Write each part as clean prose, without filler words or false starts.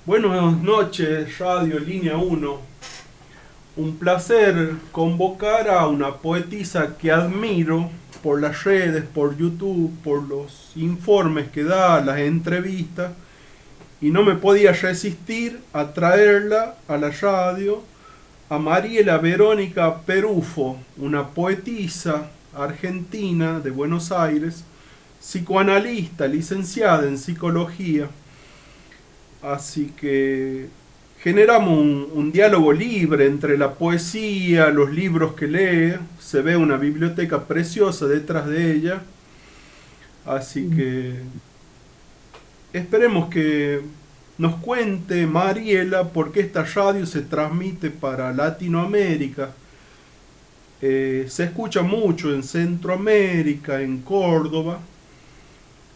Buenas noches, Radio Línea Uno. Un placer convocar a una poetisa que admiro por las redes, por YouTube, por los informes que da, las entrevistas, y no me podía resistir a traerla a la radio, a Mariela Verónica Perufo, una poetisa argentina de Buenos Aires, psicoanalista, licenciada en psicología. Así que generamos un diálogo libre entre la poesía, los libros que lee, se ve una biblioteca preciosa detrás de ella, así que esperemos que nos cuente Mariela por qué esta radio se transmite para Latinoamérica. Se escucha mucho en Centroamérica, en Córdoba,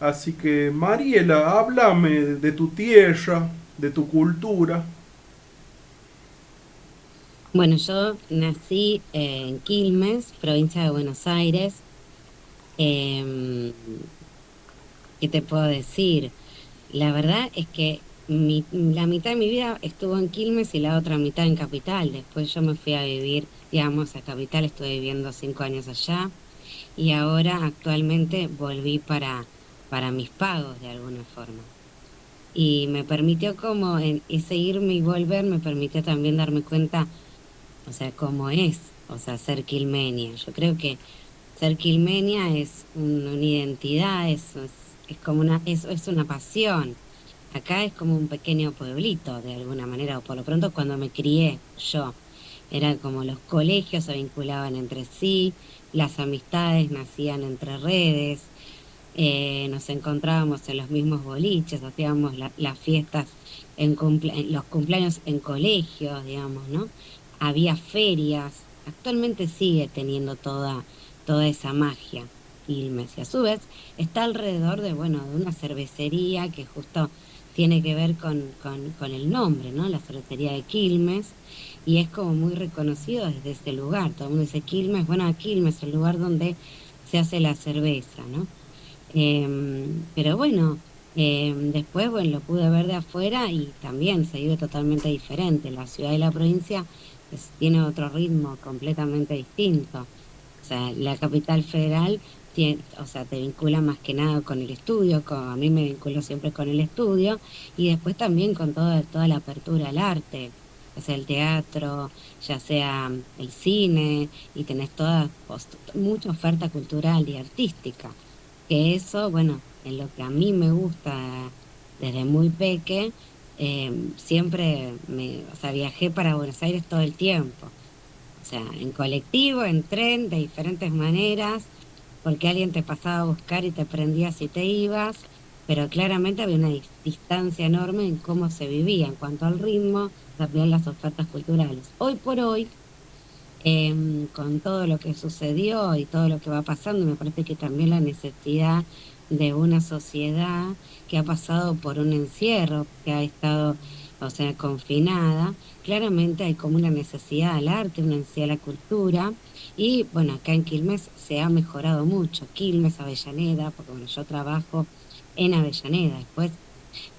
así que Mariela, háblame de tu tierra, de tu cultura. Bueno, yo nací en Quilmes, provincia de Buenos Aires. Em, ¿Qué te puedo decir? La verdad es que la mitad de mi vida estuvo en Quilmes y la otra mitad en Capital. Después yo me fui a vivir, digamos, a Capital, estuve viviendo 5 años allá y ahora actualmente volví para mis pagos de alguna forma. Y me permitió como ese irme y volver, me permitió también darme cuenta, o sea, cómo es, o sea, ser quilmenia. Yo creo que ser quilmenia es una identidad, es como es una pasión. Acá es como un pequeño pueblito, de alguna manera, o por lo pronto cuando me crié yo, era como los colegios se vinculaban entre sí, las amistades nacían entre redes, nos encontrábamos en los mismos boliches, hacíamos las fiestas en los cumpleaños en colegios, digamos, ¿no? Había ferias, actualmente sigue teniendo toda esa magia Quilmes, y a su vez está alrededor de, bueno, de una cervecería que justo tiene que ver con el nombre, ¿no? La cervecería de Quilmes, y es como muy reconocido desde ese lugar. Todo el mundo dice Quilmes, bueno, Quilmes, el lugar donde se hace la cerveza, ¿no? Pero bueno, después, bueno, lo pude ver de afuera y también se vive totalmente diferente. La ciudad y la provincia tiene otro ritmo completamente distinto. O sea, la capital federal tiene, o sea, te vincula más que nada con el estudio, a mí me vinculó siempre con el estudio y después también con toda la apertura al arte, ya sea el teatro, ya sea el cine, y tenés mucha oferta cultural y artística. Que eso, bueno, en lo que a mí me gusta desde muy peque, siempre o sea, viajé para Buenos Aires todo el tiempo. O sea, en colectivo, en tren, de diferentes maneras, porque alguien te pasaba a buscar y te prendías y te ibas, pero claramente había una distancia enorme en cómo se vivía en cuanto al ritmo, también las ofertas culturales. Hoy por hoy, con todo lo que sucedió y todo lo que va pasando, me parece que también la necesidad de una sociedad que ha pasado por un encierro, que ha estado, o sea, confinada, claramente hay como una necesidad al arte, una necesidad a la cultura, y bueno, acá en Quilmes se ha mejorado mucho, Quilmes, Avellaneda, porque bueno, yo trabajo en Avellaneda, después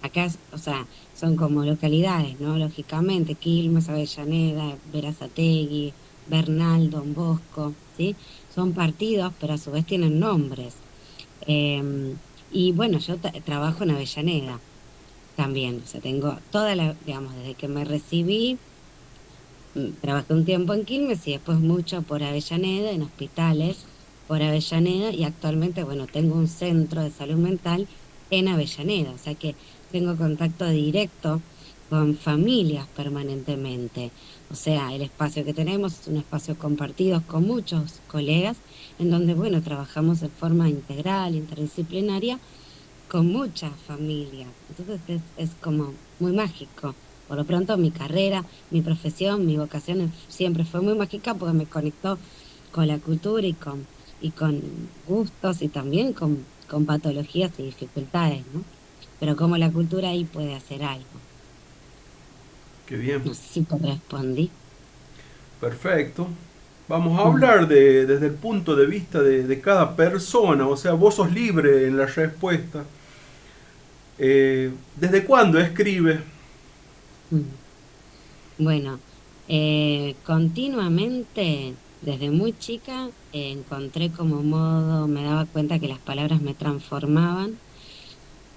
acá, o sea, son como localidades, ¿no? Lógicamente, Quilmes, Avellaneda, Berazategui, Bernal, Don Bosco, ¿sí? Son partidos, pero a su vez tienen nombres. Y bueno, yo trabajo en Avellaneda también, o sea, tengo digamos, desde que me recibí, trabajé un tiempo en Quilmes y después mucho por Avellaneda, en hospitales por Avellaneda, y actualmente, bueno, tengo un centro de salud mental en Avellaneda, o sea que tengo contacto directo con familias permanentemente. O sea, el espacio que tenemos es un espacio compartido con muchos colegas, en donde, bueno, trabajamos de forma integral, interdisciplinaria, con muchas familias. Entonces es como muy mágico. Por lo pronto mi carrera, mi profesión, mi vocación siempre fue muy mágica porque me conectó con la cultura y con gustos y también con patologías y dificultades, ¿no? Pero como la cultura ahí puede hacer algo. Qué bien, No sé si te respondí. perfecto. Vamos a Ujú. hablar desde el punto de vista de cada persona, o sea, vos sos libre en la respuesta. ¿Desde cuándo escribe? Mm. Bueno, continuamente, desde muy chica, encontré como modo, me daba cuenta que las palabras me transformaban,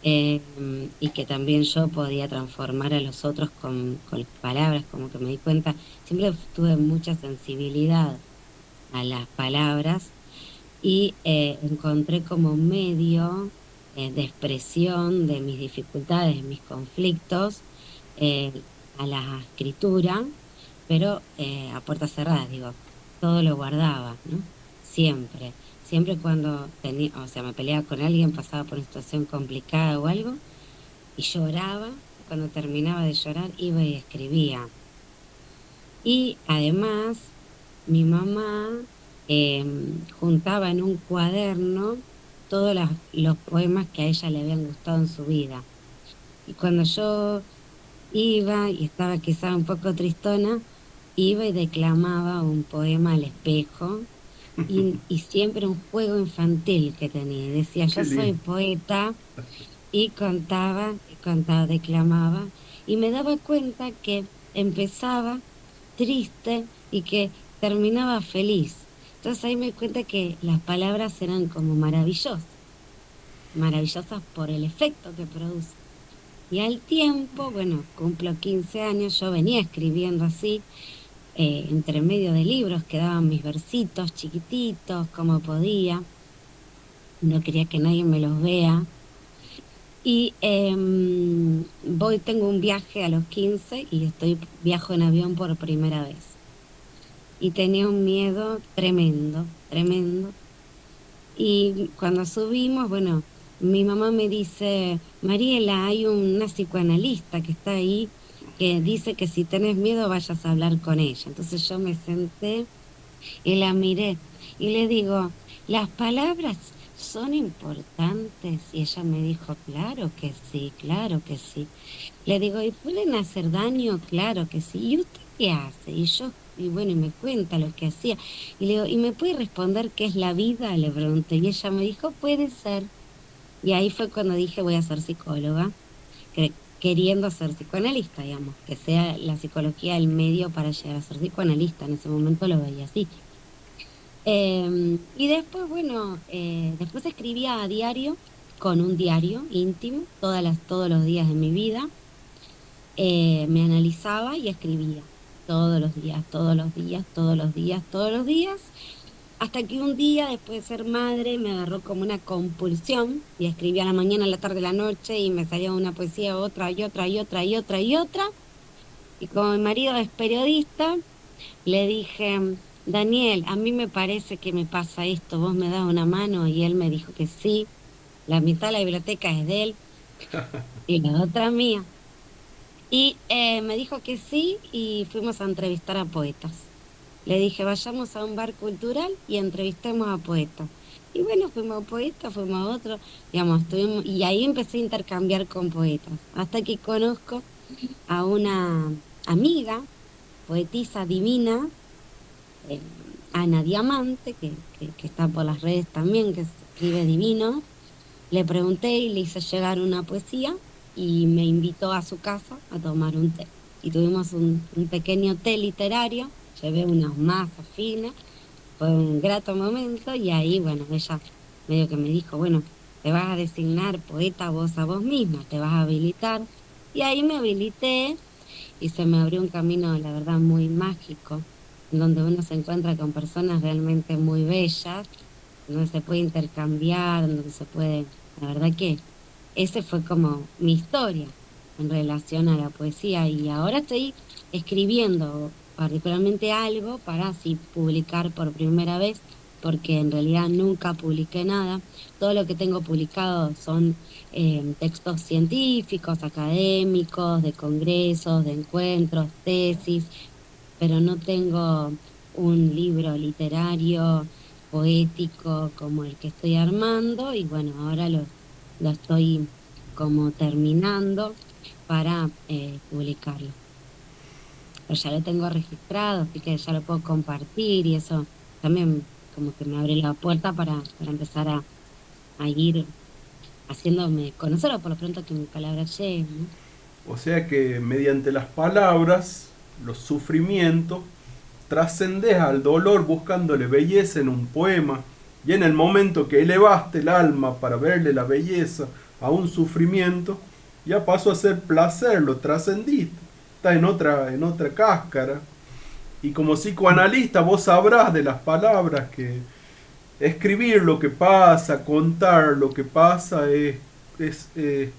y que también yo podía transformar a los otros con las palabras, como que me di cuenta, siempre tuve mucha sensibilidad a las palabras y encontré como medio de expresión de mis dificultades, de mis conflictos, eh, a la escritura, pero a puertas cerradas, digo, todo lo guardaba, ¿no? Siempre, siempre cuando tenía, o sea, me peleaba con alguien, pasaba por una situación complicada o algo, y lloraba, y cuando terminaba de llorar iba y escribía. Y además, mi mamá juntaba en un cuaderno todos los poemas que a ella le habían gustado en su vida. Y cuando yo iba y estaba quizá un poco tristona, iba y declamaba un poema al espejo y siempre un juego infantil que tenía. Decía, Qué yo soy lindo. poeta y contaba, declamaba y me daba cuenta que empezaba triste y que terminaba feliz. Entonces ahí me di cuenta que las palabras eran como maravillosas, maravillosas por el efecto que producen. Y al tiempo, bueno, cumplo 15 años, yo venía escribiendo así, entre medio de libros quedaban mis versitos chiquititos, como podía, no quería que nadie me los vea. Y tengo un viaje a los 15 y viajo en avión por primera vez. Y tenía un miedo tremendo, tremendo. Y cuando subimos, bueno, mi mamá me dice, Mariela, hay una psicoanalista que está ahí que dice que si tenés miedo vayas a hablar con ella. Entonces yo me senté y la miré y le digo, ¿las palabras son importantes? Y ella me dijo, claro que sí, claro que sí. Le digo, ¿y pueden hacer daño? Claro que sí. ¿Y usted qué hace? Y bueno, y me cuenta lo que hacía. Y le digo, ¿y me puede responder qué es la vida? Le pregunté. Y ella me dijo, puede ser. Y ahí fue cuando dije, voy a ser psicóloga, queriendo ser psicoanalista, digamos, que sea la psicología el medio para llegar a ser psicoanalista. En ese momento lo veía así. Y después, bueno, después escribía a diario, con un diario íntimo, todos los días de mi vida. Me analizaba y escribía todos los días, todos los días, todos los días, todos los días, hasta que un día, después de ser madre, me agarró como una compulsión y escribía a la mañana, a la tarde, a la noche y me salía una poesía, otra y otra y otra y otra y otra. Y como mi marido es periodista, le dije, Daniel, a mí me parece que me pasa esto, vos me das una mano y él me dijo que sí, la mitad de la biblioteca es de él y la otra mía. Y me dijo que sí y fuimos a entrevistar a poetas. Le dije, vayamos a un bar cultural y entrevistemos a poetas. Y bueno, fuimos a poetas, fuimos a otro, digamos, y ahí empecé a intercambiar con poetas, hasta que conozco a una amiga, poetisa divina, eh, Ana Diamante, que está por las redes también, que se escribe divino. Le pregunté y le hice llegar una poesía y me invitó a su casa a tomar un té. Y tuvimos un pequeño té literario, llevé unas masas finas, fue un grato momento y ahí, bueno, ella medio que me dijo, bueno, te vas a designar poeta vos a vos misma, te vas a habilitar. Y ahí me habilité y se me abrió un camino, la verdad, muy mágico, en donde uno se encuentra con personas realmente muy bellas, donde se puede intercambiar, donde se puede, la verdad que ese fue como mi historia en relación a la poesía y ahora estoy escribiendo particularmente algo para así publicar por primera vez, porque en realidad nunca publiqué nada. Todo lo que tengo publicado son textos científicos, académicos, de congresos, de encuentros, tesis, pero no tengo un libro literario, poético como el que estoy armando y bueno, ahora lo estoy como terminando para publicarlo. Pero ya lo tengo registrado, así que ya lo puedo compartir y eso también como que me abre la puerta para empezar a ir haciéndome conocer o por lo pronto que mi palabra llegue, ¿no? O sea que mediante las palabras, los sufrimientos, trascendes al dolor buscándole belleza en un poema. Y en el momento que elevaste el alma para verle la belleza a un sufrimiento, ya pasó a ser placer, lo trascendiste. Está en otra cáscara. Y como psicoanalista vos sabrás de las palabras que escribir lo que pasa, contar lo que pasa es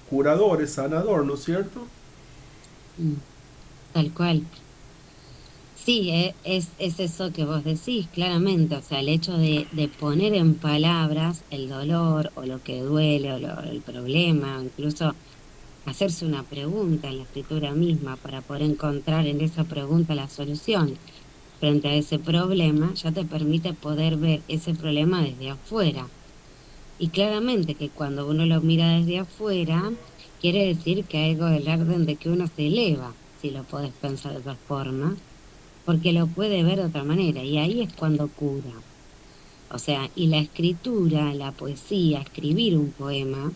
curador, es sanador, ¿no es cierto? Mm, tal cual. Sí, es eso que vos decís, claramente. O sea, el hecho de poner en palabras el dolor o lo que duele o el problema, o incluso hacerse una pregunta en la escritura misma para poder encontrar en esa pregunta la solución frente a ese problema, ya te permite poder ver ese problema desde afuera. Y claramente que cuando uno lo mira desde afuera, quiere decir que hay algo del orden de que uno se eleva, si lo podés pensar de otra forma, porque lo puede ver de otra manera, y ahí es cuando cura. O sea, y la escritura, la poesía, escribir un poema,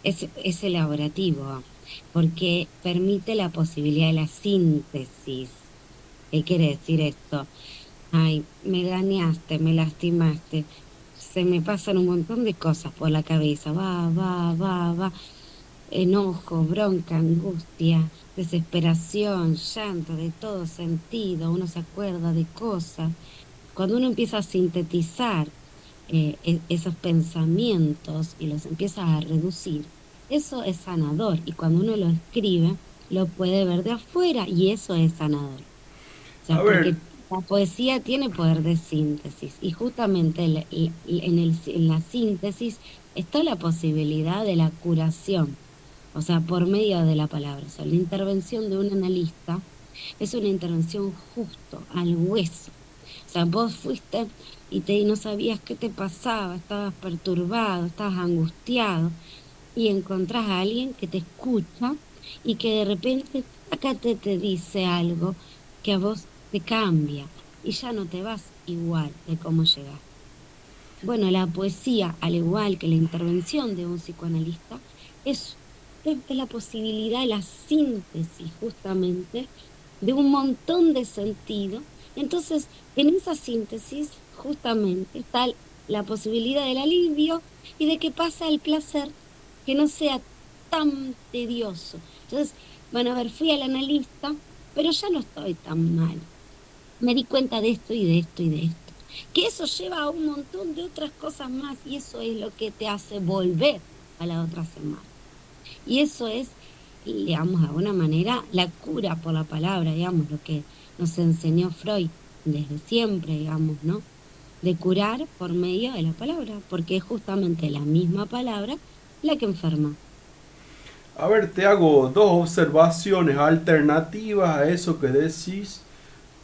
es elaborativo, porque permite la posibilidad de la síntesis. ¿Qué quiere decir esto? Ay, me dañaste, me lastimaste, se me pasan un montón de cosas por la cabeza, va, enojo, bronca, angustia, desesperación, llanto, de todo sentido, uno se acuerda de cosas. Cuando uno empieza a sintetizar esos pensamientos y los empieza a reducir, eso es sanador y cuando uno lo escribe, lo puede ver de afuera y eso es sanador. O sea, A ver, porque la poesía tiene poder de síntesis y justamente en la síntesis está la posibilidad de la curación, o sea, por medio de la palabra. O sea, la intervención de un analista es una intervención justo, al hueso. O sea, vos fuiste y no sabías qué te pasaba, estabas perturbado, estabas angustiado y encontrás a alguien que te escucha y que de repente acá te dice algo que a vos te cambia y ya no te vas igual de cómo llegaste. Bueno, la poesía, al igual que la intervención de un psicoanalista, es la posibilidad de la síntesis justamente de un montón de sentido. Entonces, en esa síntesis justamente está la posibilidad del alivio y de que pasa el placer que no sea tan tedioso. Entonces, bueno, a ver, fui al analista, pero ya no estoy tan mal. Me di cuenta de esto y de esto y de esto. Que eso lleva a un montón de otras cosas más y eso es lo que te hace volver a la otra semana. Y eso es, digamos, de alguna manera, la cura por la palabra, digamos, lo que nos enseñó Freud desde siempre, digamos, ¿no? De curar por medio de la palabra, porque es justamente la misma palabra la que enferma. a ver, te hago dos observaciones alternativas a eso que decís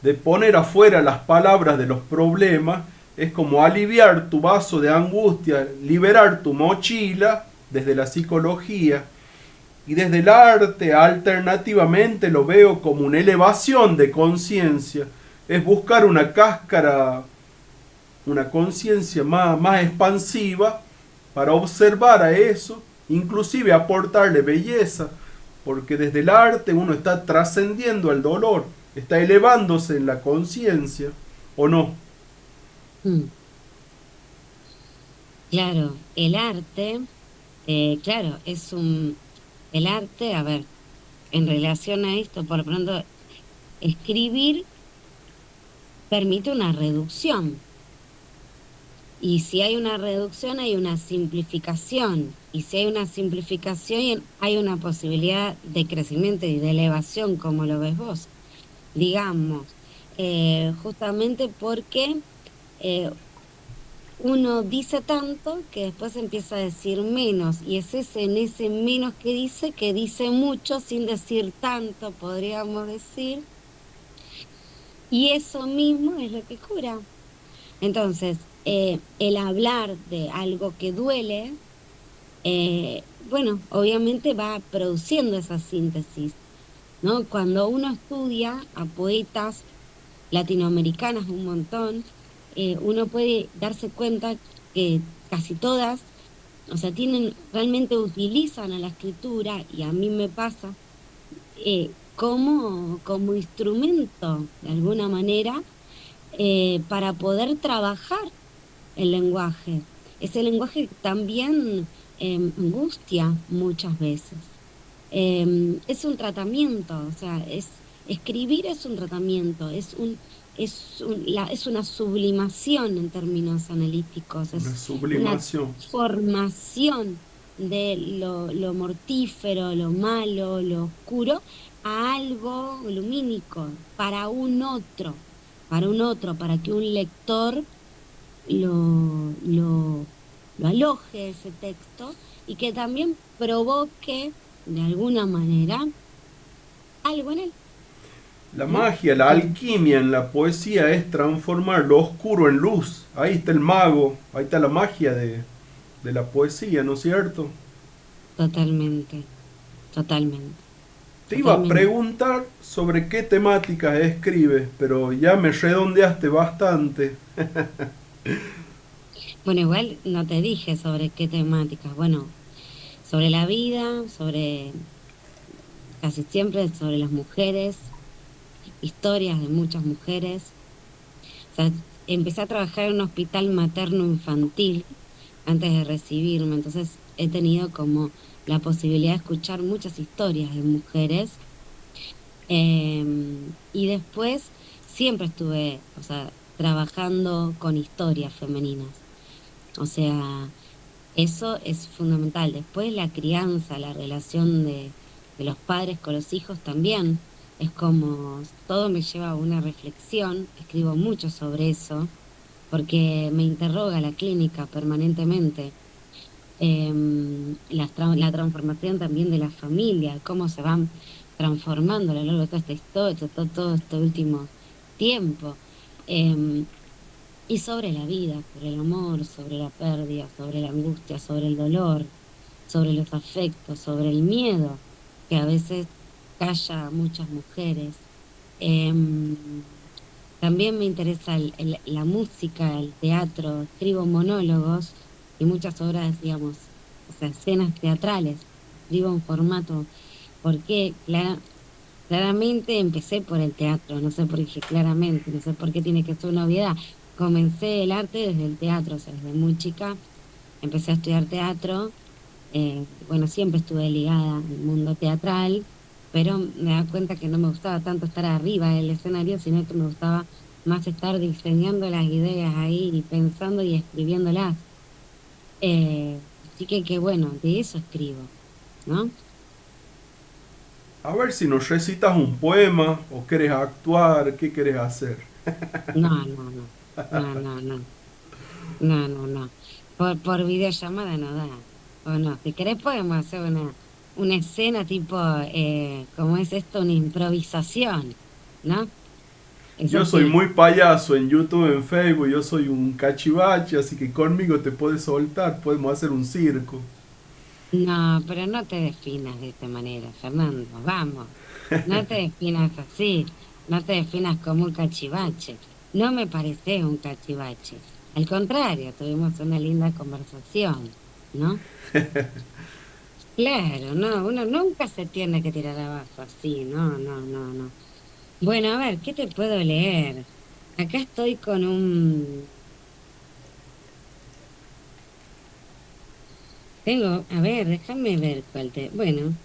de poner afuera las palabras de los problemas. Es como aliviar tu vaso de angustia, liberar tu mochila desde la psicología. Y desde el arte, alternativamente, lo veo como una elevación de conciencia. Es buscar una cáscara, una conciencia más expansiva para observar a eso, inclusive aportarle belleza, porque desde el arte uno está trascendiendo el dolor, está elevándose en la conciencia, ¿o no? Mm, claro, el arte, claro, el arte, a ver, en relación a esto, por lo pronto, escribir permite una reducción. Y si hay una reducción, hay una simplificación. Y si hay una simplificación, hay una posibilidad de crecimiento y de elevación, como lo ves vos. Digamos, justamente porque eh, uno dice tanto que después empieza a decir menos. Y es en ese menos que dice mucho sin decir tanto, podríamos decir. Y eso mismo es lo que cura. Entonces, el hablar de algo que duele, bueno, obviamente va produciendo esa síntesis, ¿no? Cuando uno estudia a poetas latinoamericanas un montón, uno puede darse cuenta que casi todas, o sea, realmente utilizan a la escritura, y a mí me pasa, como instrumento, de alguna manera, para poder trabajar el lenguaje. Ese lenguaje que también angustia muchas veces. Es un tratamiento, o sea, escribir es un tratamiento, es una sublimación en términos analíticos, Una es una sublimación. formación de lo mortífero, lo malo, lo oscuro, a algo lumínico, para un otro, para que un lector lo, lo, lo aloje ese texto y que también provoque de alguna manera algo en él, La ¿no? magia, la alquimia en la poesía es transformar lo oscuro en luz. Ahí está el mago, ahí está la magia de la poesía, ¿no es cierto? Totalmente, totalmente, Te iba a totalmente. preguntar sobre qué temáticas escribes, pero ya me redondeaste bastante. Bueno, igual no te dije sobre qué temáticas, bueno, sobre la vida, sobre casi siempre sobre las mujeres, historias de muchas mujeres. O sea, empecé a trabajar en un hospital materno-infantil antes de recibirme, entonces he tenido como la posibilidad de escuchar muchas historias de mujeres. Y después siempre estuve, o sea, trabajando con historias femeninas. O sea, eso es fundamental. Después la crianza, la relación de los padres con los hijos también. Es como todo me lleva a una reflexión. Escribo mucho sobre eso porque me interroga la clínica permanentemente. La transformación también de la familia, cómo se van transformando a lo largo de toda esta historia, todo este último tiempo. Em, y sobre la vida, sobre el amor, sobre la pérdida, sobre la angustia, sobre el dolor, sobre los afectos, sobre el miedo, que a veces calla a muchas mujeres. Em, También me interesa la música, el teatro, escribo monólogos y muchas obras, digamos, o sea, escenas teatrales, escribo en formato, porque claramente empecé por el teatro, no sé por qué dije claramente, no sé por qué tiene que ser una obviedad. Comencé el arte desde el teatro, o sea, desde muy chica empecé a estudiar teatro. Bueno, siempre estuve ligada al mundo teatral, pero me da cuenta que no me gustaba tanto estar arriba del escenario, sino que me gustaba más estar diseñando las ideas ahí y pensando y escribiéndolas. Así que bueno, de eso escribo, ¿no? A ver si nos recitas un poema o quieres actuar, ¿qué quieres hacer? No, no, no, no, no, no, no, no, no. Por videollamada no da. O no, si querés podemos hacer una escena tipo, ¿cómo es esto? Una improvisación, ¿no? Eso Yo soy sí. muy payaso en YouTube, en Facebook, yo soy un cachivache, así que conmigo te puedes soltar, podemos hacer un circo. No, pero no te definas de esta manera, Fernando. Vamos, no te definas así, no te definas como un cachivache. No me pareces un cachivache. Al contrario, tuvimos una linda conversación, ¿no? Claro, no, uno nunca se tiene que tirar abajo así, no, no, no, no. Bueno, a ver, ¿qué te puedo leer? Acá estoy con a ver, déjame ver cuál te, bueno,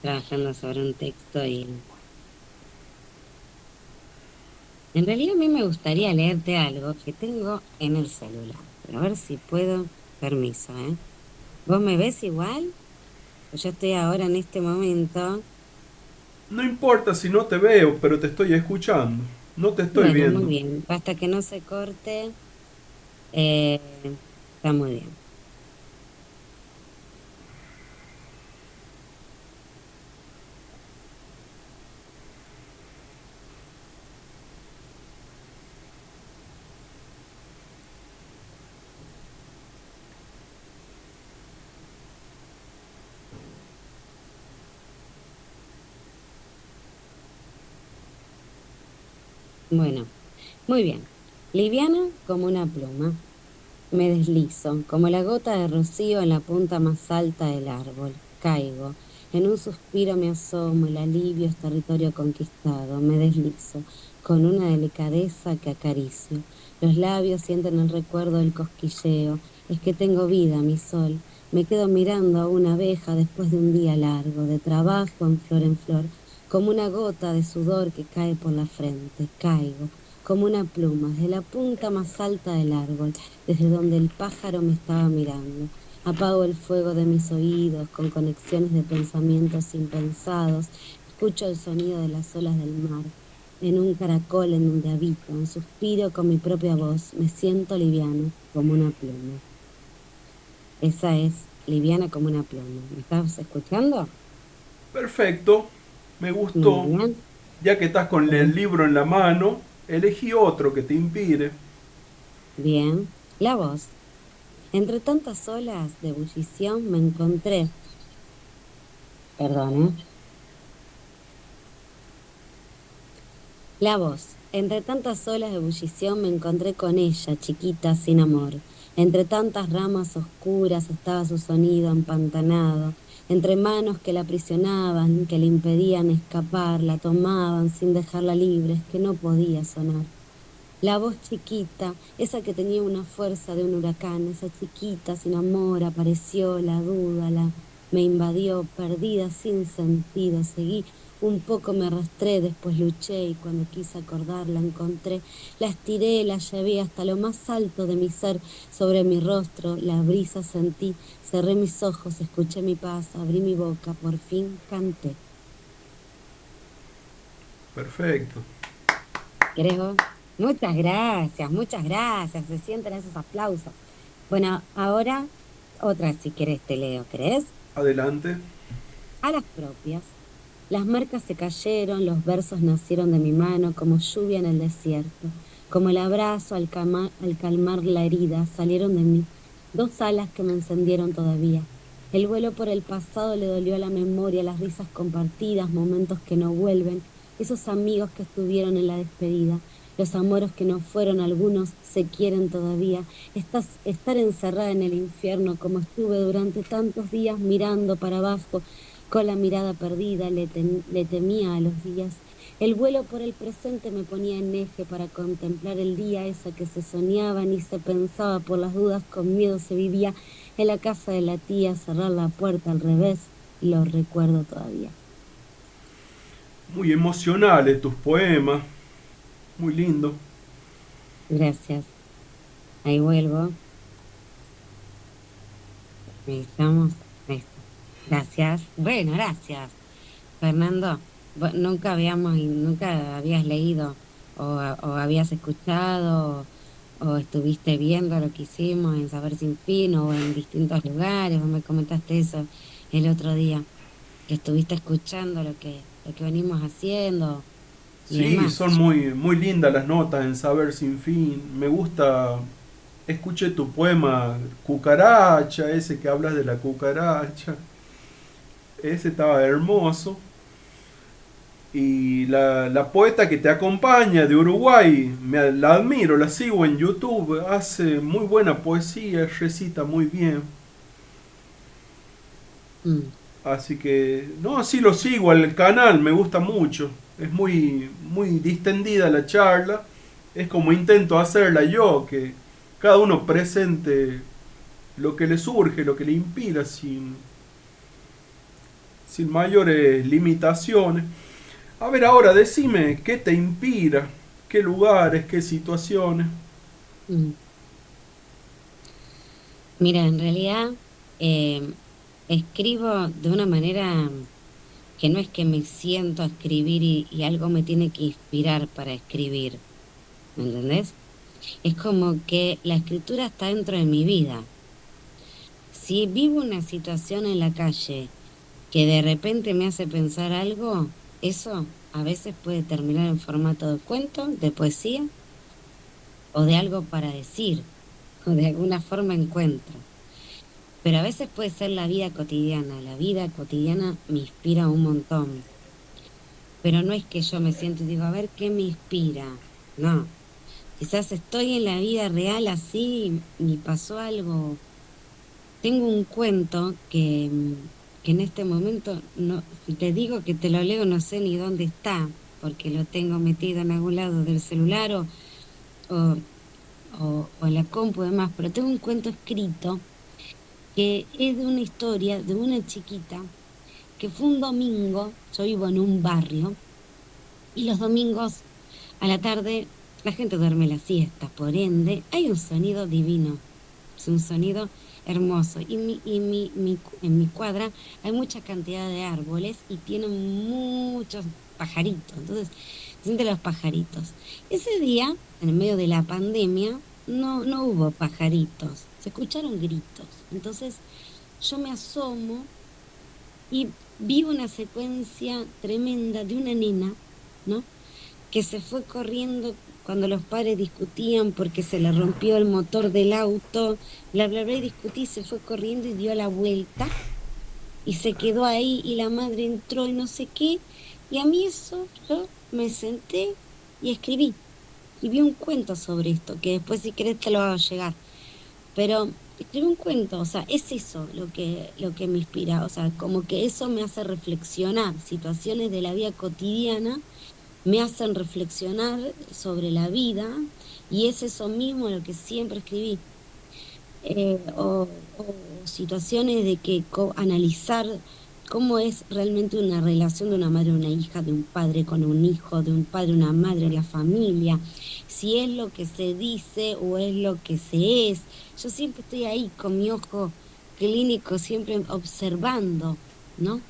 trabajando sobre un texto y en realidad a mí me gustaría leerte algo que tengo en el celular, pero a ver si puedo, permiso, ¿eh? ¿Vos me ves igual? Pues yo estoy ahora en este momento, No importa si no te veo, pero te estoy escuchando. No te estoy bueno, muy viendo. bien, basta que no se corte, eh, está muy bien. Bueno, muy bien. Liviana como una pluma. Me deslizo, como la gota de rocío en la punta más alta del árbol. Caigo. En un suspiro me asomo, el alivio es territorio conquistado. Me deslizo, con una delicadeza que acaricio. Los labios sienten el recuerdo del cosquilleo. Es que tengo vida, mi sol. Me quedo mirando a una abeja después de un día largo, de trabajo en flor, como una gota de sudor que cae por la frente. Caigo, como una pluma, desde la punta más alta del árbol, desde donde el pájaro me estaba mirando. Apago el fuego de mis oídos con conexiones de pensamientos impensados. Escucho el sonido de las olas del mar. En un caracol en donde habito, un suspiro con mi propia voz. Me siento liviano como una pluma. Esa es liviana como una pluma. ¿Me estás escuchando? Perfecto, me Muy gustó. bien. Ya que estás con el Bien. libro en la mano, elegí otro que te inspire. Bien. La voz. Entre tantas olas de ebullición me encontré. Perdón, ¿eh? La voz. Entre tantas olas de ebullición me encontré con ella, chiquita, sin amor. Entre tantas ramas oscuras estaba su sonido empantanado. Entre manos que la aprisionaban, que le impedían escapar, la tomaban sin dejarla libre, es que no podía sonar. La voz chiquita, esa que tenía una fuerza de un huracán, esa chiquita sin amor, apareció la duda, me invadió, perdida sin sentido, seguí un poco, me arrastré, después luché y cuando quise acordar la encontré, la estiré, la llevé hasta lo más alto de mi ser, sobre mi rostro, la brisa sentí, cerré mis ojos, escuché mi paz, abrí mi boca, por fin canté. Perfecto. ¿Querés vos? Muchas gracias, se sienten esos aplausos. Bueno, ahora otra si querés te leo, ¿crees? Adelante. A las propias. Las marcas se cayeron, los versos nacieron de mi mano como lluvia en el desierto, como el abrazo al calmar la herida, salieron de mí, dos alas que me encendieron todavía. El vuelo por el pasado le dolió a la memoria, las risas compartidas, momentos que no vuelven, esos amigos que estuvieron en la despedida, los amores que no fueron, algunos se quieren todavía, estar encerrada en el infierno como estuve durante tantos días mirando para abajo con la mirada perdida le temía a los días. El vuelo por el presente me ponía en eje para contemplar el día, esa que se soñaba ni se pensaba por las dudas, con miedo se vivía en la casa de la tía, cerrar la puerta al revés, lo recuerdo todavía. Muy emocionales tus poemas. Muy lindo. Gracias. Ahí vuelvo. Revisamos. Ahí está. Gracias. Bueno, gracias. Fernando, nunca habías leído o habías escuchado o estuviste viendo lo que hicimos en Saber Sin Fin o en distintos lugares, o me comentaste eso el otro día, que estuviste escuchando lo que venimos haciendo y Sí, demás. son muy lindas las notas en Saber Sin Fin. Me gusta. Escuché tu poema Cucaracha, ese que hablas de la cucaracha. Ese estaba hermoso. Y la poeta que te acompaña de Uruguay, la admiro, la sigo en YouTube, hace muy buena poesía, recita muy bien. Mm, Así que, no, sí lo sigo al canal, me gusta mucho. Es muy distendida la charla. Es como intento hacerla yo, que cada uno presente lo que le surge, lo que le inspira, sin mayores limitaciones. A ver, ahora decime, ¿qué te inspira? ¿Qué lugares? ¿Qué situaciones? mm. Mira, en realidad eh, escribo de una manera que no es que me siento a escribir y algo me tiene que inspirar para escribir, ¿me entendés? Es como que la escritura está dentro de mi vida. Si vivo una situación en la calle que de repente me hace pensar algo, eso a veces puede terminar en formato de cuento, de poesía o de algo para decir, o de alguna forma encuentro. Pero a veces puede ser la vida cotidiana. La vida cotidiana me inspira un montón. Pero no es que yo me siento y digo, a ver, ¿qué me inspira? No. Quizás estoy en la vida real así y pasó algo. Tengo un cuento que en este momento, no, si te digo que te lo leo, no sé ni dónde está, porque lo tengo metido en algún lado del celular o, o en la compu y demás, pero tengo un cuento escrito que es de una historia de una chiquita que fue un domingo. Yo vivo en un barrio y los domingos a la tarde la gente duerme la siesta, por ende hay un sonido divino, es un sonido hermoso. Y en mi cuadra hay mucha cantidad de árboles y tienen muchos pajaritos, entonces se sienten los pajaritos. Ese día, en el medio de la pandemia, no hubo pajaritos, se escucharon gritos. Entonces yo me asomo y vi una secuencia tremenda de una nena, ¿no? Que se fue corriendo cuando los padres discutían porque se le rompió el motor del auto, bla, bla, bla, y discutí, se fue corriendo y dio la vuelta y se quedó ahí y la madre entró y no sé qué. Y a mí eso, yo me senté y escribí un cuento sobre esto, que después si querés te lo hago llegar. Pero escribí un cuento, o sea, es eso lo que me inspira, o sea, como que eso me hace reflexionar, situaciones de la vida cotidiana me hacen reflexionar sobre la vida y es eso mismo lo que siempre escribí. O situaciones de que analizar cómo es realmente una relación de una madre a una hija, de un padre con un hijo, de un padre a una madre en la familia, si es lo que se dice o es lo que se es. Yo siempre estoy ahí con mi ojo clínico, siempre observando, ¿no?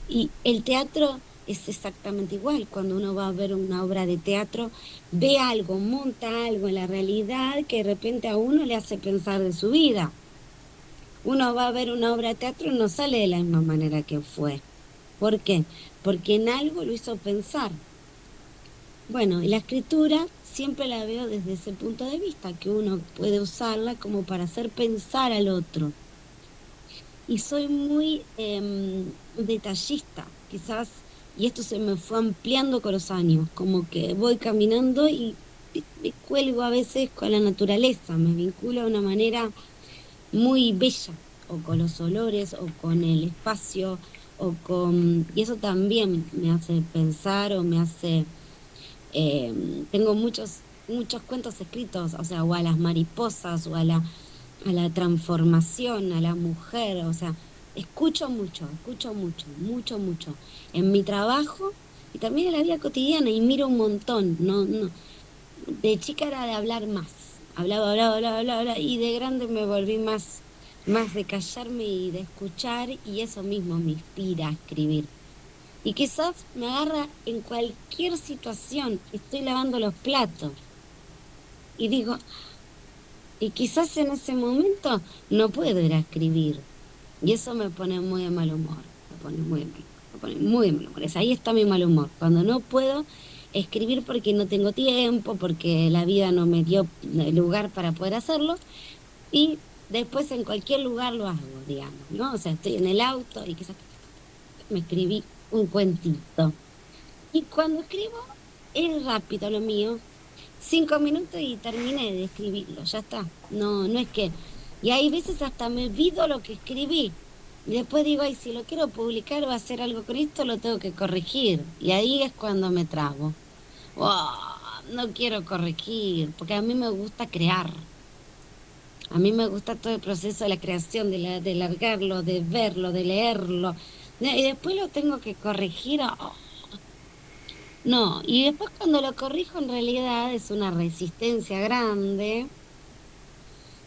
Y el teatro es exactamente igual. Cuando uno va a ver una obra de teatro, ve algo, monta algo en la realidad que de repente a uno le hace pensar de su vida. Uno va a ver una obra de teatro y no sale de la misma manera que fue. ¿Por qué? Porque en algo lo hizo pensar. Bueno, y la escritura siempre la veo desde ese punto de vista, que uno puede usarla como para hacer pensar al otro. Y soy muy detallista, quizás, y esto se me fue ampliando con los años, como que voy caminando y me cuelgo a veces con la naturaleza, me vinculo de una manera muy bella, o con los olores, o con el espacio, y eso también me hace pensar o me hace, tengo muchos cuentos escritos, o sea, o a las mariposas, o a la transformación, a la mujer, o sea, escucho mucho, mucho, mucho, en mi trabajo y también en la vida cotidiana y miro un montón, de chica era de hablar más, hablaba, y de grande me volví más de callarme y de escuchar y eso mismo me inspira a escribir. Y quizás me agarra en cualquier situación, estoy lavando los platos y digo, y quizás en ese momento no puedo ir a escribir. Y eso me pone muy de mal humor. Me pone muy de mal humor. Me pone muy de mal humor. Ahí está mi mal humor. Cuando no puedo escribir porque no tengo tiempo, porque la vida no me dio lugar para poder hacerlo. Y después en cualquier lugar lo hago, digamos, ¿no? O sea, estoy en el auto y quizás me escribí un cuentito. Y cuando escribo, es rápido lo mío. 5 minutos y terminé de escribirlo, ya está. No es que. Y hay veces hasta me olvido lo que escribí. Y después digo, ay, si lo quiero publicar o hacer algo con esto, lo tengo que corregir. Y ahí es cuando me trabo. Oh, no quiero corregir, porque a mí me gusta crear. A mí me gusta todo el proceso de la creación, de largarlo, de verlo, de leerlo. Y después lo tengo que corregir. Oh, no, y después cuando lo corrijo en realidad es una resistencia grande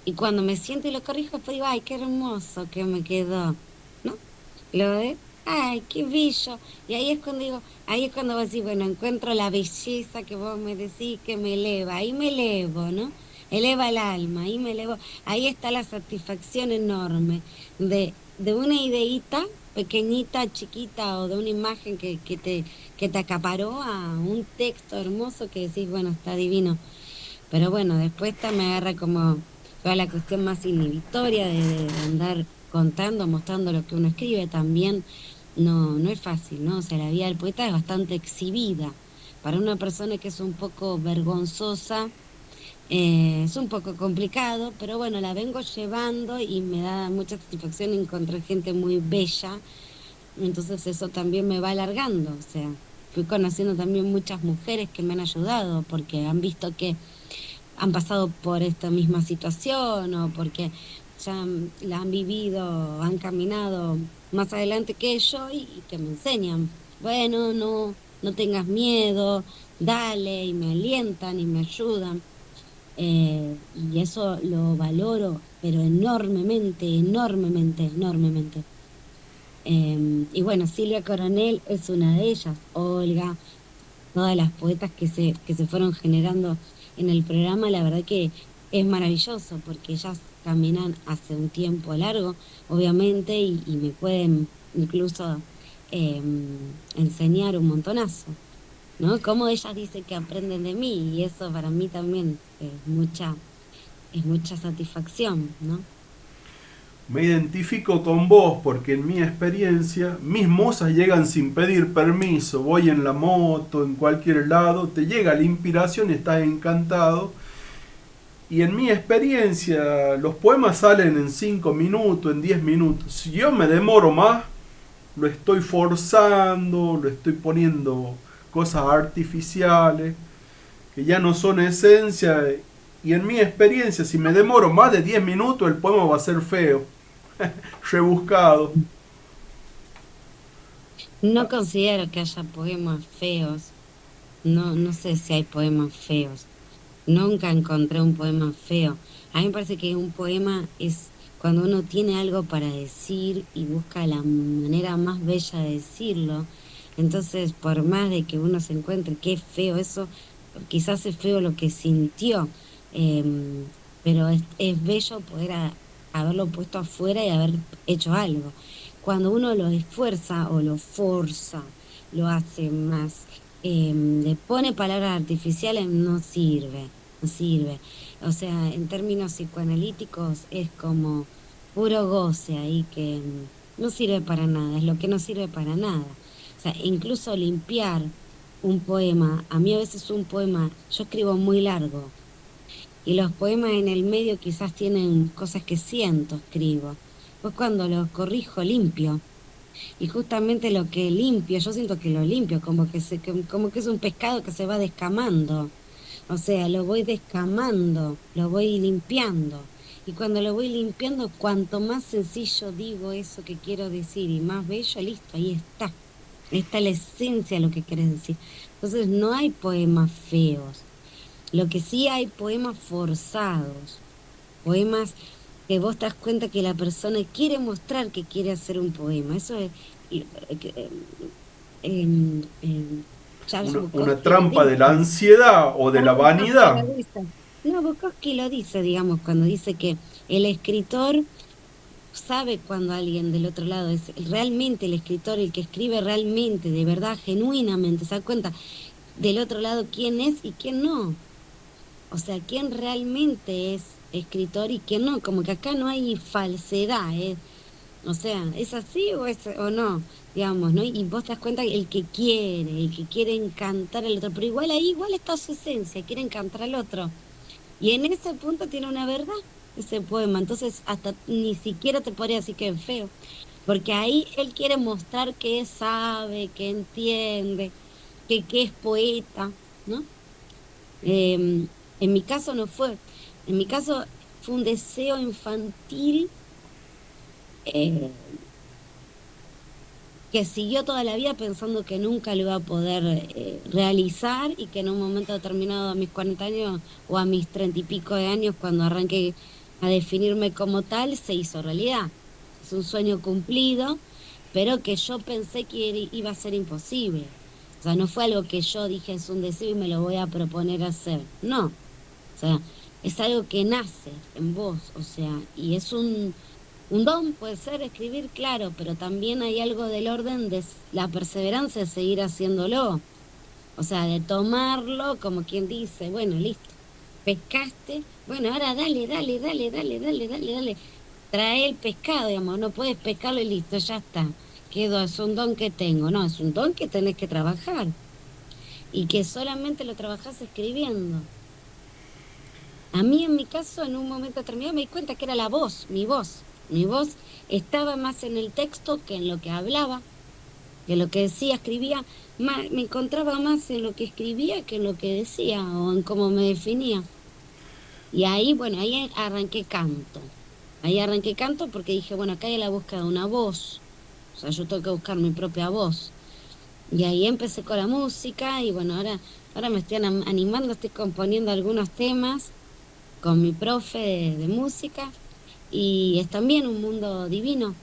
y cuando me siento y lo corrijo después digo, ay, qué hermoso que me quedó, ¿no? Lo de, ay, qué bello. Y ahí es cuando digo, ahí es cuando vos decís, bueno, encuentro la belleza que vos me decís que me eleva, ahí me elevo, ¿no? Eleva el alma, ahí me elevo, ahí está la satisfacción enorme de una ideita pequeñita, chiquita o de una imagen que te acaparó a un texto hermoso que decís, bueno, está divino. Pero bueno, después me agarra como toda la cuestión más inhibitoria de andar contando, mostrando lo que uno escribe también. No es fácil, ¿no? O sea, la vida del poeta es bastante exhibida. Para una persona que es un poco vergonzosa, Es un poco complicado, pero bueno, la vengo llevando y me da mucha satisfacción encontrar gente muy bella, entonces eso también me va alargando, o sea, fui conociendo también muchas mujeres que me han ayudado porque han visto que han pasado por esta misma situación o porque ya la han vivido, han caminado más adelante que yo y que me enseñan, bueno, no tengas miedo, dale, y me alientan y me ayudan. Y eso lo valoro, pero enormemente, enormemente, enormemente. Y bueno, Silvia Coronel es una de ellas, Olga, todas las poetas que se fueron generando en el programa, la verdad que es maravilloso porque ellas caminan hace un tiempo largo, obviamente, y me pueden incluso enseñar un montonazo, ¿no? Como ellas dicen que aprenden de mí y eso para mí también es mucha satisfacción, ¿no? Me identifico con vos porque en mi experiencia mis musas llegan sin pedir permiso, voy en la moto, en cualquier lado, te llega la inspiración y estás encantado. Y en mi experiencia los poemas salen en 5 minutos, en 10 minutos. Si yo me demoro más, lo estoy forzando, lo estoy poniendo cosas artificiales que ya no son esencia. Y en mi experiencia, si me demoro más de 10 minutos, el poema va a ser feo, rebuscado. No considero que haya poemas feos, no sé si hay poemas feos. Nunca encontré un poema feo. A mí me parece que un poema es cuando uno tiene algo para decir y busca la manera más bella de decirlo. Entonces, por más de que uno se encuentre que es feo eso, quizás es feo lo que sintió, pero es bello poder haberlo puesto afuera y haber hecho algo. Cuando uno lo esfuerza o lo forza, lo hace más, le pone palabras artificiales, no sirve, no sirve. O sea, en términos psicoanalíticos es como puro goce ahí que no sirve para nada, es lo que no sirve para nada. O sea, incluso limpiar un poema, a mí a veces un poema, yo escribo muy largo y los poemas en el medio quizás tienen cosas que siento, escribo. Pues cuando los corrijo limpio. Y justamente lo que limpio, yo siento que lo limpio, como que es un pescado que se va descamando. O sea, lo voy descamando, lo voy limpiando. Y cuando lo voy limpiando, cuanto más sencillo digo eso que quiero decir y más bello, listo, ahí está. Está la esencia de lo que quieres decir. Entonces, no hay poemas feos. Lo que sí hay poemas forzados, poemas que vos te das cuenta que la persona quiere mostrar que quiere hacer un poema. Eso es, Charles Una Bukowski lo trampa de la dice. ansiedad o de la Charles Bukowski lo vanidad. dice. No, Bukowski lo dice, digamos, cuando dice que el escritor sabe cuando alguien del otro lado es realmente el escritor, el que escribe realmente, de verdad, genuinamente, se da cuenta del otro lado quién es y quién no. O sea, quién realmente es escritor y quién no. Como que acá no hay falsedad, ¿eh? O sea, ¿es así o no? Digamos, ¿no? Y vos te das cuenta que el que quiere encantar al otro, pero igual ahí igual está su esencia, quiere encantar al otro. Y en ese punto tiene una verdad ese poema. Entonces, hasta ni siquiera te podría decir que es feo, porque ahí él quiere mostrar que sabe, que entiende, que es poeta, ¿no? En mi caso no fue. En mi caso fue un deseo infantil. eh, que siguió toda la vida pensando que nunca lo iba a poder realizar y que en un momento determinado a mis 40 años o a mis 30 y pico de años, cuando arranqué a definirme como tal, se hizo realidad. Es un sueño cumplido, pero que yo pensé que iba a ser imposible. O sea, no fue algo que yo dije es un deseo y me lo voy a proponer hacer. No, o sea, es algo que nace en vos, o sea, y es un don, puede ser escribir, claro, pero también hay algo del orden de la perseverancia de seguir haciéndolo. O sea, de tomarlo como quien dice, bueno, listo, pescaste, bueno, ahora dale, dale, dale, dale, dale, dale, dale. Trae el pescado, digamos, no puedes pescarlo y listo, ya está. Quedó, es un don que tengo. No, es un don que tenés que trabajar y que solamente lo trabajás escribiendo. A mí en mi caso, en un momento determinado me di cuenta que era la voz, mi voz. Mi voz estaba más en el texto que en lo que hablaba, que lo que decía, escribía, me encontraba más en lo que escribía que en lo que decía o en cómo me definía. Y ahí, bueno, ahí arranqué canto. Ahí arranqué canto porque dije, bueno, acá hay la búsqueda de una voz. O sea, yo tengo que buscar mi propia voz. Y ahí empecé con la música y bueno, ahora me estoy animando, estoy componiendo algunos temas con mi profe de música y es también un mundo divino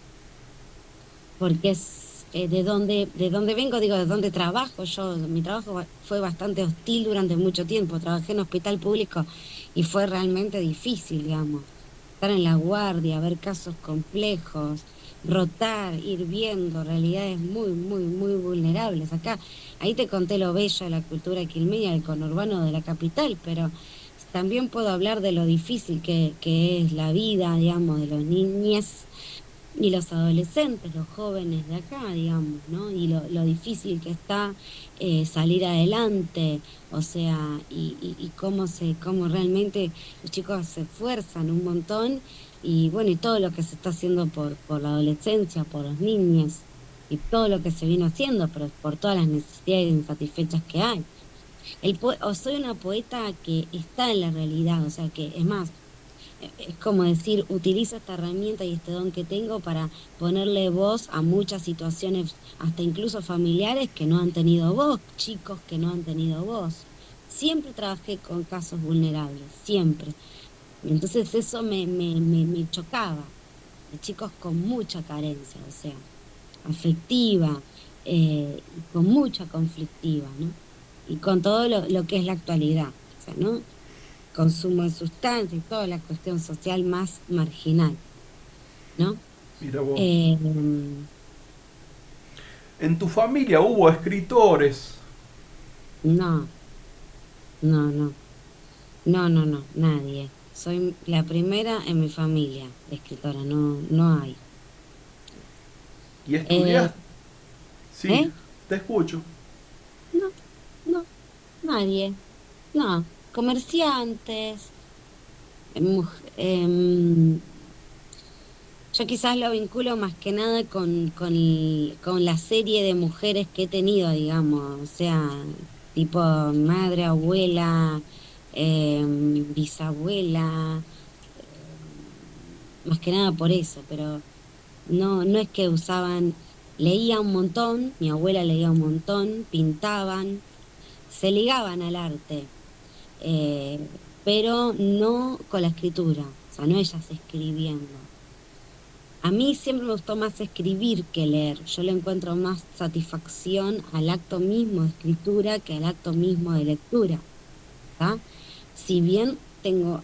porque es de donde vengo, digo, de donde trabajo. Yo, mi trabajo fue bastante hostil durante mucho tiempo. Trabajé en hospital público y fue realmente difícil, digamos, estar en la guardia, ver casos complejos, rotar, ir viendo realidades muy, muy, muy vulnerables. Ahí te conté lo bello de la cultura quilmeña, del conurbano de la capital, pero también puedo hablar de lo difícil que es la vida, digamos, de los niños y los adolescentes, los jóvenes de acá, digamos, ¿no? Y lo difícil que está salir adelante, o sea, y cómo realmente los chicos se esfuerzan un montón, y bueno, y todo lo que se está haciendo por la adolescencia, por los niños, y todo lo que se viene haciendo, pero por todas las necesidades insatisfechas que hay. O soy una poeta que está en la realidad, o sea, que es más, es como decir, utilizo esta herramienta y este don que tengo para ponerle voz a muchas situaciones, hasta incluso familiares que no han tenido voz, chicos que no han tenido voz. Siempre trabajé con casos vulnerables, siempre. Entonces eso me chocaba, de chicos con mucha carencia, o sea, afectiva, y con mucha conflictiva, ¿no? Y con todo lo que es la actualidad, o sea, ¿no? Consumo de sustancias y toda la cuestión social más marginal, ¿no? Mira vos. Eh, En tu familia hubo escritores. no, no, no, no, nadie. Soy la primera en mi familia escritora, no, no hay. ¿Y Eh, estudiaste? Sí, ¿Eh? te escucho. No, no, nadie. No, comerciantes, yo quizás lo vinculo más que nada con la serie de mujeres que he tenido, digamos, o sea, tipo madre, abuela, bisabuela, más que nada por eso, pero no, no es que usaban, leía un montón, mi abuela leía un montón, pintaban, se ligaban al arte, pero no con la escritura, o sea, no ellas escribiendo. A mí siempre me gustó más escribir que leer. Yo le encuentro más satisfacción al acto mismo de escritura que al acto mismo de lectura, ¿tá? Si bien tengo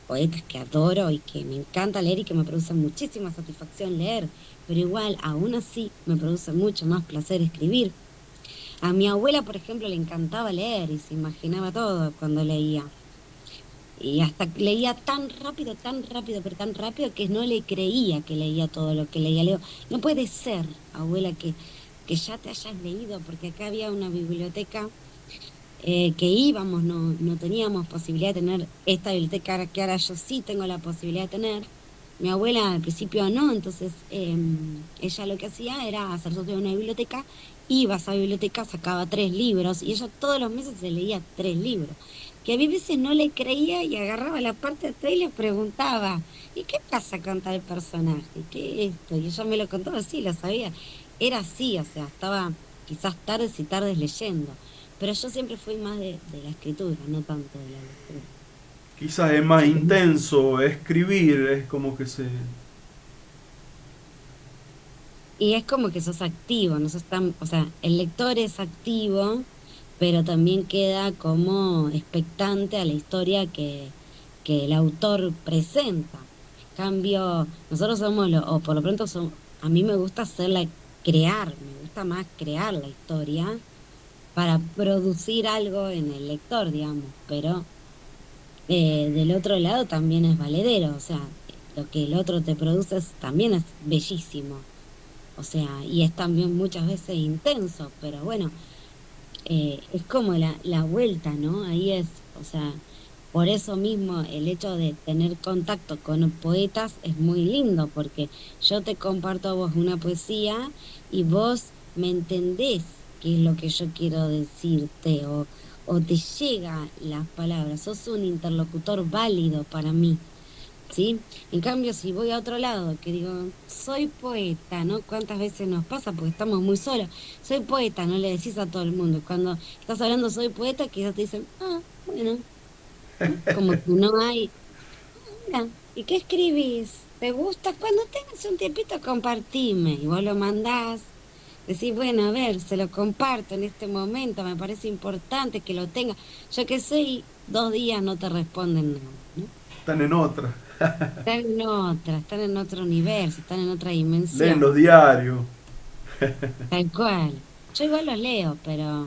poetas que adoro y que me encanta leer y que me produce muchísima satisfacción leer, pero igual, aún así, me produce mucho más placer escribir. A mi abuela, por ejemplo, le encantaba leer y se imaginaba todo cuando leía. Y hasta leía tan rápido, pero tan rápido que no le creía que leía todo lo que leía. Leo, no puede ser, abuela, que ya te hayas leído, porque acá había una biblioteca que íbamos, no, no teníamos posibilidad de tener esta biblioteca que ahora yo sí tengo la posibilidad de tener. Mi abuela al principio no, entonces ella lo que hacía era hacer socio de una biblioteca, iba a esa biblioteca, sacaba 3 libros y ella todos los meses se leía 3 libros. Que a mí a veces no le creía y agarraba la parte de atrás y le preguntaba, ¿y qué pasa con tal personaje? ¿Qué es esto? Y ella me lo contaba así, lo sabía. Era así, o sea, estaba quizás tardes y tardes leyendo, pero yo siempre fui más de la escritura, no tanto de la lectura. Quizás es más intenso escribir, es como que se... Y es como que sos activo, no sos tan, o sea, el lector es activo, pero también queda como expectante a la historia que el autor presenta. Cambio, nosotros somos, o por lo pronto a mí me gusta hacerla, crear, me gusta más crear la historia para producir algo en el lector, digamos, pero del otro lado también es valedero, o sea, lo que el otro te produce también es bellísimo. O sea, y es también muchas veces intenso, pero bueno, es como la vuelta, ¿no? Ahí es, o sea, por eso mismo el hecho de tener contacto con poetas es muy lindo, porque yo te comparto a vos una poesía y vos me entendés qué es lo que yo quiero decirte, o te llega las palabras, sos un interlocutor válido para mí. ¿Sí? En cambio, si voy a otro lado, que digo, soy poeta, ¿no? ¿Cuántas veces nos pasa? Porque estamos muy solos. Soy poeta, no le decís a todo el mundo. Cuando estás hablando soy poeta, quizás te dicen, ah, bueno, ¿no? Como que no hay, mira, ¿y qué escribís? ¿Te gusta? Cuando tengas un tiempito, compartime. Y vos lo mandás. Decís, bueno, a ver, se lo comparto en este momento, me parece importante que lo tenga. Yo que sé, y 2 días no te responden nada, ¿no? Están en otra. Están en otra, están en otro universo, están en otra Leen dimensión, los diarios. tal cual. Yo igual los leo, pero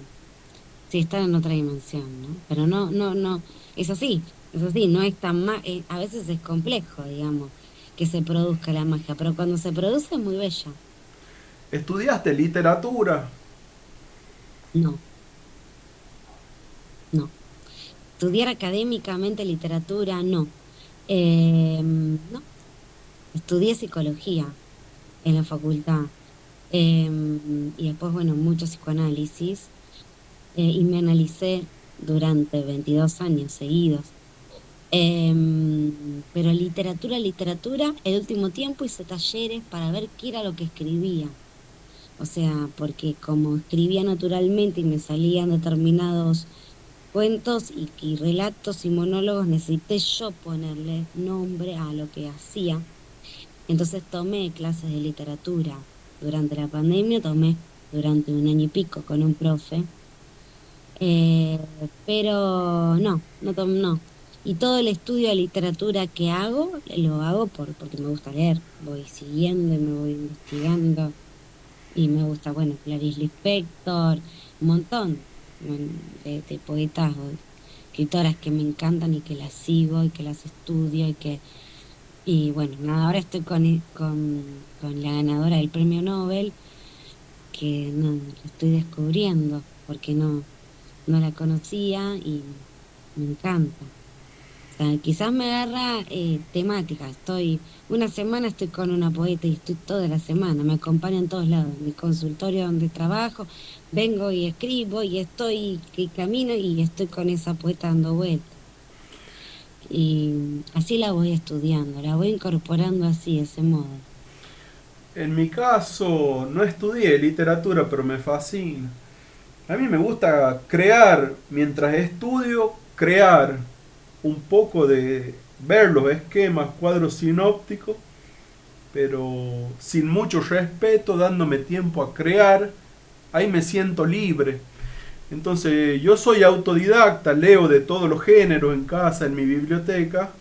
sí, están en otra dimensión, ¿no? Pero no, no, no, es así, no es tan a veces es complejo, digamos, que se produzca la magia, pero cuando se produce es muy bella. ¿Estudiaste literatura? No, no. Estudiar académicamente literatura, no. No, estudié psicología en la facultad. Y después, bueno, mucho psicoanálisis. Y me analicé durante 22 años seguidos. Pero literatura, literatura, el último tiempo hice talleres para ver qué era lo que escribía. O sea, porque como escribía naturalmente y me salían determinados cuentos y relatos y monólogos, necesité yo ponerle nombre a lo que hacía. Entonces tomé clases de literatura durante la pandemia, tomé durante 1 año y pico con un profe. Eh, pero no. Y todo el estudio de literatura que hago, lo hago porque me gusta leer. Voy siguiendo y me voy investigando. Y me gusta, bueno, Clarice Lispector, un montón de poetas o escritoras que me encantan y que las sigo y que las estudio y bueno, nada, ahora estoy con la ganadora del premio Nobel, que no, la estoy descubriendo, porque no la conocía y me encanta. O sea, quizás me agarra temática. Una semana estoy con una poeta y estoy toda la semana, me acompaña en todos lados. En mi consultorio donde trabajo, vengo y escribo y estoy, y camino y estoy con esa poeta dando vueltas. Y así la voy estudiando, la voy incorporando así, de ese modo. En mi caso, no estudié literatura, pero me fascina. A mí me gusta crear, mientras estudio, crear un poco de ver los esquemas, cuadros sinópticos, pero sin mucho respeto, dándome tiempo a crear, ahí me siento libre. Entonces yo soy autodidacta, leo de todos los géneros en casa, en mi biblioteca,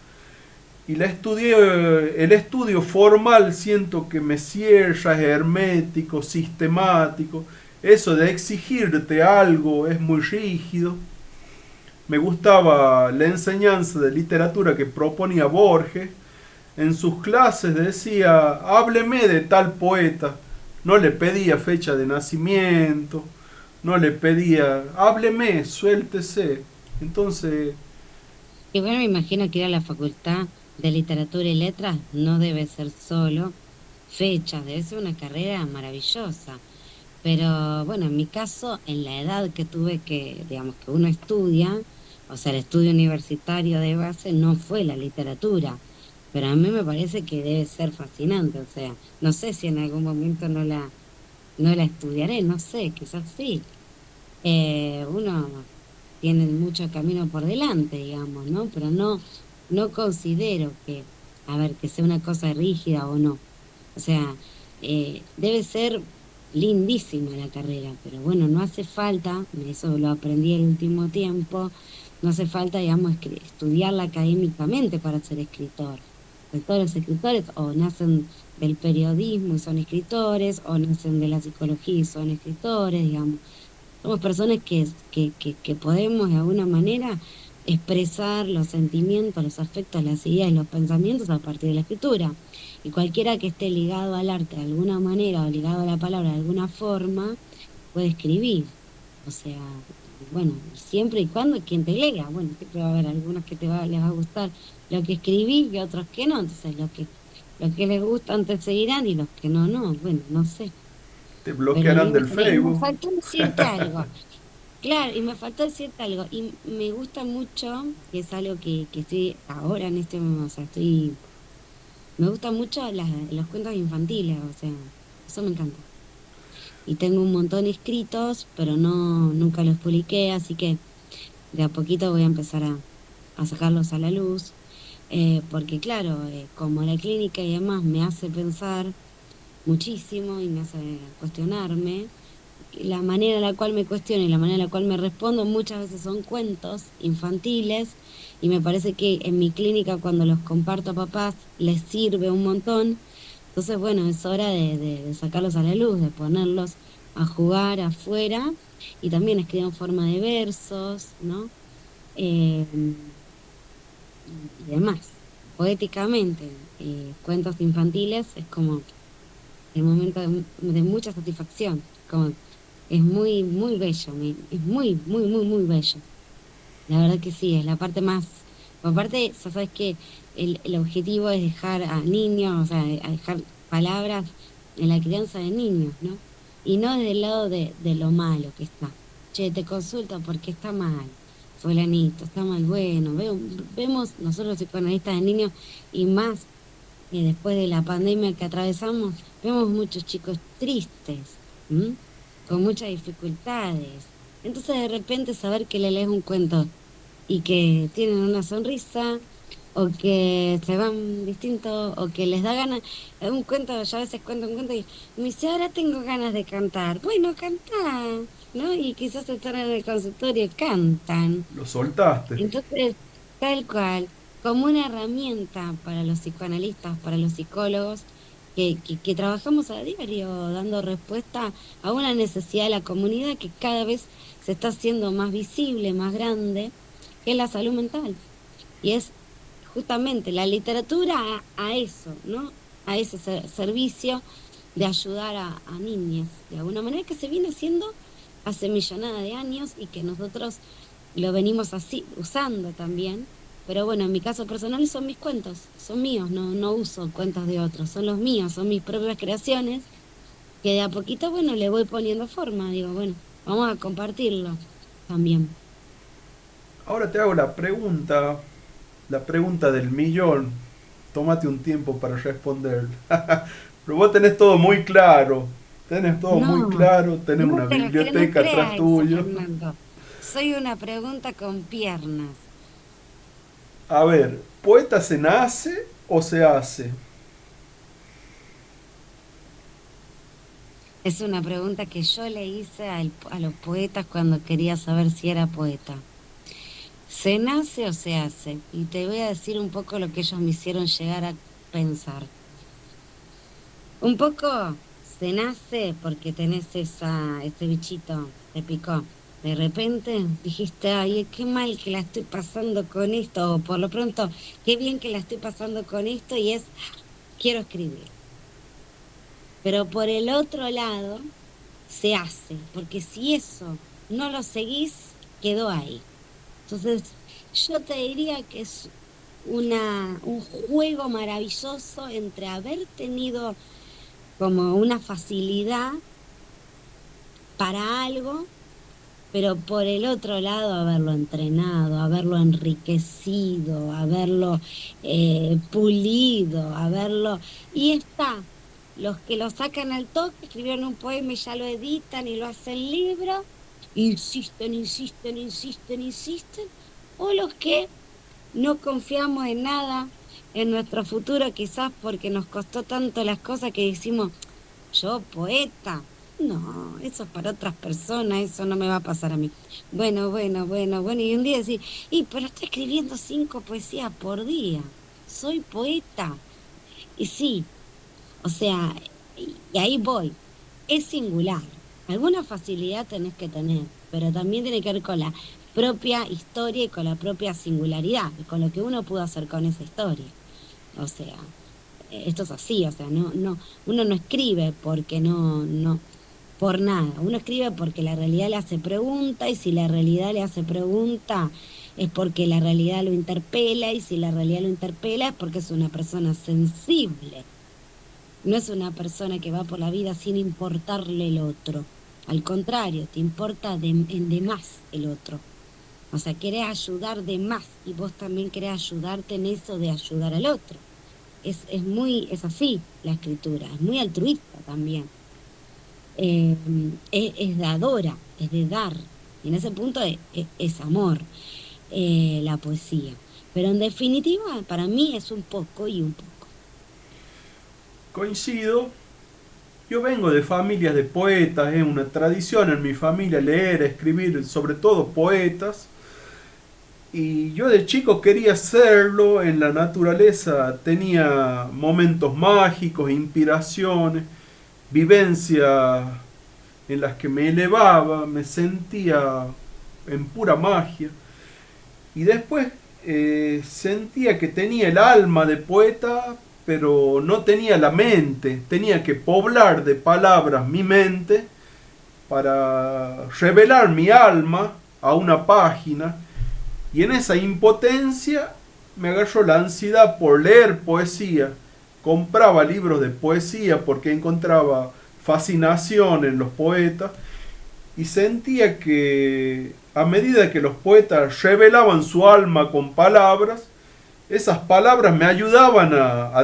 y el estudio formal siento que me cierra, es hermético, sistemático. Eso de exigirte algo es muy rígido. Me gustaba la enseñanza de literatura que proponía Borges. En sus clases decía, hábleme de tal poeta. No le pedía fecha de nacimiento, no le pedía, hábleme, suéltese. Entonces, Y bueno, me imagino que ir a la Facultad de Literatura y Letras no debe ser solo fechas, debe ser una carrera maravillosa. Pero bueno, en mi caso, en la edad que tuve digamos, que uno estudia, o sea, el estudio universitario de base no fue la literatura, pero a mí me parece que debe ser fascinante, o sea, no sé si en algún momento no la estudiaré, no sé, quizás sí. Uno tiene mucho camino por delante, digamos, ¿no? Pero no considero a ver, que sea una cosa rígida o no. O sea, debe ser lindísima la carrera, pero bueno, no hace falta, eso lo aprendí el último tiempo, no hace falta, digamos, estudiarla académicamente para ser escritor. Pues todos los escritores o nacen del periodismo y son escritores, o nacen de la psicología y son escritores, digamos. Somos personas que podemos de alguna manera expresar los sentimientos, los afectos, las ideas y los pensamientos a partir de la escritura. Y cualquiera que esté ligado al arte de alguna manera o ligado a la palabra de alguna forma puede escribir. O sea, bueno, siempre y cuando quien te lea, bueno, siempre va a haber algunos que les va a gustar lo que escribí y otros que no, entonces los que les gustan te seguirán y los que no, no, bueno, no sé. Te Pero a bloquearán mí del y me Facebook. faltó decirte algo. Claro, y me faltó decirte algo. Y me gusta mucho, que es algo que estoy ahora en este momento, o sea, me gustan mucho los cuentos infantiles, o sea, eso me encanta. Y tengo un montón escritos, pero no, nunca los publiqué, así que de a poquito voy a empezar a sacarlos a la luz. Porque claro, como la clínica y demás me hace pensar muchísimo y me hace cuestionarme. La manera en la cual me cuestiono y la manera en la cual me respondo muchas veces son cuentos infantiles y me parece que en mi clínica cuando los comparto a papás les sirve un montón. Entonces, bueno, es hora de sacarlos a la luz, de ponerlos a jugar afuera y también escribir en forma de versos, ¿no? Eh, y demás. Poéticamente, cuentos infantiles es como el momento de mucha satisfacción, como es muy, muy bello, es muy, muy, muy, muy bello. La verdad que sí, es la parte más, aparte, ya sabes que el objetivo es dejar a niños, o sea, a dejar palabras en la crianza de niños, ¿no? Y no desde el lado de lo malo que está. Che, te consulta porque está mal, fulanito, está mal, bueno, vemos nosotros los psicoanalistas de niños y más después de la pandemia que atravesamos, vemos muchos chicos tristes, ¿m? Con muchas dificultades. Entonces, de repente, saber que le lees un cuento y que tienen una sonrisa, o que se van distintos, o que les da ganas, un cuento, yo a veces cuento un cuento y me dice, ahora tengo ganas de cantar. Bueno, cantá, ¿no? Y quizás están en el consultorio, cantan. Lo soltaste. Entonces, tal cual, como una herramienta para los psicoanalistas, para los psicólogos, que trabajamos a diario dando respuesta a una necesidad de la comunidad que cada vez se está haciendo más visible, más grande, que es la salud mental. Y es justamente la literatura a eso, ¿no? A ese servicio de ayudar a niñas, de alguna manera que se viene haciendo hace millonada de años y que nosotros lo venimos así usando también. Pero bueno, en mi caso personal son mis cuentos, son míos, no, no uso cuentos de otros, son los míos, son mis propias creaciones, que de a poquito, bueno, le voy poniendo forma, digo, bueno, vamos a compartirlo también. Ahora te hago la pregunta del millón. Tómate un tiempo para responder. Pero vos tenés todo muy claro. Tenés todo muy No, claro. Tenés no una no biblioteca atrás creas eso, tuyo. Fernando. Soy una pregunta con piernas. A ver, ¿poeta se nace o se hace? Es una pregunta que yo le hice a los poetas cuando quería saber si era poeta. ¿Se nace o se hace? Y te voy a decir un poco lo que ellos me hicieron llegar a pensar. Un poco se nace porque tenés ese bichito, te picó. De repente dijiste, ay, qué mal que la estoy pasando con esto, o por lo pronto, qué bien que la estoy pasando con esto, y es, quiero escribir. Pero por el otro lado, se hace, porque si eso no lo seguís, quedó ahí. Entonces, yo te diría que es un juego maravilloso entre haber tenido como una facilidad para algo, pero por el otro lado haberlo entrenado, haberlo enriquecido, haberlo pulido, haberlo... Y está, los que lo sacan al toque, escribieron un poema y ya lo editan y lo hacen libro, insisten, insisten, insisten, insisten, o los que no confiamos en nada, en nuestro futuro, quizás porque nos costó tanto las cosas que decimos, yo poeta. No, eso es para otras personas, eso no me va a pasar a mí. Bueno, bueno, bueno, bueno, y un día decir, y pero estoy escribiendo 5 poesías por día, soy poeta. Y sí, o sea, y ahí voy. Es singular. Alguna facilidad tenés que tener, pero también tiene que ver con la propia historia y con la propia singularidad, y con lo que uno pudo hacer con esa historia. O sea, esto es así, o sea, no, no, uno no escribe porque no, no. por nada. Uno escribe porque la realidad le hace pregunta y si la realidad le hace pregunta es porque la realidad lo interpela y si la realidad lo interpela es porque es una persona sensible. No es una persona que va por la vida sin importarle el otro. Al contrario, te importa en de más el otro. O sea, querés ayudar de más y vos también querés ayudarte en eso de ayudar al otro. Es así la escritura, es muy altruista también. Eh, es dadora, es de dar. Y en ese punto es amor, la poesía. Pero en definitiva, para mí es un poco y un poco. Coincido. Yo vengo de familias de poetas, es una tradición en mi familia leer, escribir, sobre todo poetas. Y yo de chico quería hacerlo en la naturaleza, tenía momentos mágicos, inspiraciones, vivencias en las que me elevaba, me sentía en pura magia. Y después sentía que tenía el alma de poeta, pero no tenía la mente. Tenía que poblar de palabras mi mente para revelar mi alma a una página. Y en esa impotencia me agarró la ansiedad por leer poesía. Compraba libros de poesía porque encontraba fascinación en los poetas y sentía que a medida que los poetas revelaban su alma con palabras, esas palabras me ayudaban a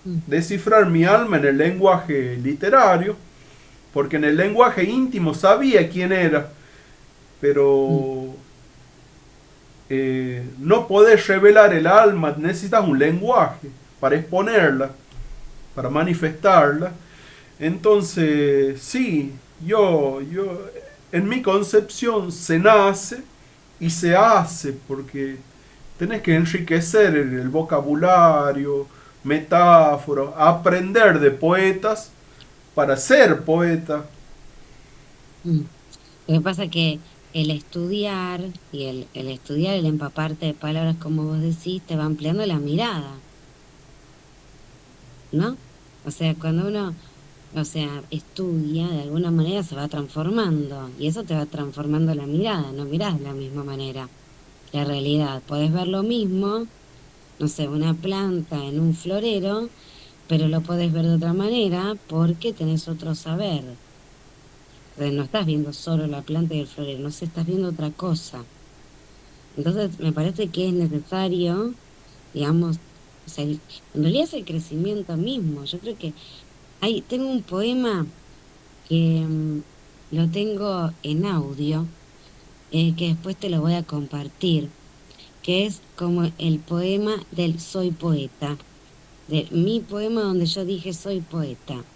Mm, descifrar mi alma en el lenguaje literario, porque en el lenguaje íntimo sabía quién era, mm, pero no podés revelar el alma, necesitas un lenguaje para exponerla, para manifestarla. Entonces, sí, en mi concepción se nace y se hace, porque tenés que enriquecer el vocabulario, metáforas, aprender de poetas para ser poeta. mm. Lo que pasa es que el estudiar y el estudiar, el empaparte de palabras, como vos decís, te va ampliando la mirada, ¿no? O sea, cuando uno, o sea, estudia, de alguna manera se va transformando y eso te va transformando la mirada, no mirás de la misma manera la realidad. Podés ver lo mismo, no sé, una planta en un florero, pero lo podés ver de otra manera porque tenés otro saber. No estás viendo solo la planta y el florero, no sé, estás viendo otra cosa. Entonces, me parece que es necesario, digamos, o sea, en realidad es el crecimiento mismo. Yo creo que tengo un poema que lo tengo en audio, que después te lo voy a compartir, que es como el poema del soy poeta, de mi poema donde yo dije soy poeta,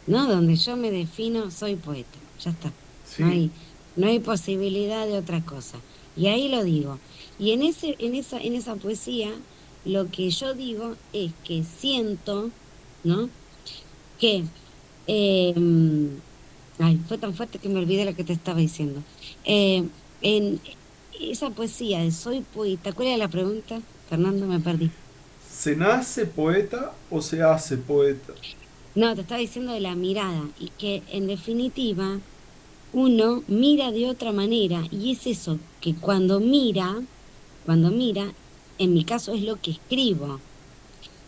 ¿no? Donde yo me defino soy poeta, ya está. No Sí, hay, no hay posibilidad de otra cosa. Y ahí lo digo. Y en esa poesía, lo que yo digo es que siento, ¿no? Que ay, fue tan fuerte que me olvidé lo que te estaba diciendo. En esa poesía de Soy poeta, ¿cuál era la pregunta? Fernando, me perdí. ¿se nace poeta o se hace poeta? No, te estaba diciendo de la mirada y que en definitiva uno mira de otra manera y es eso, que cuando mira, en mi caso es lo que escribo.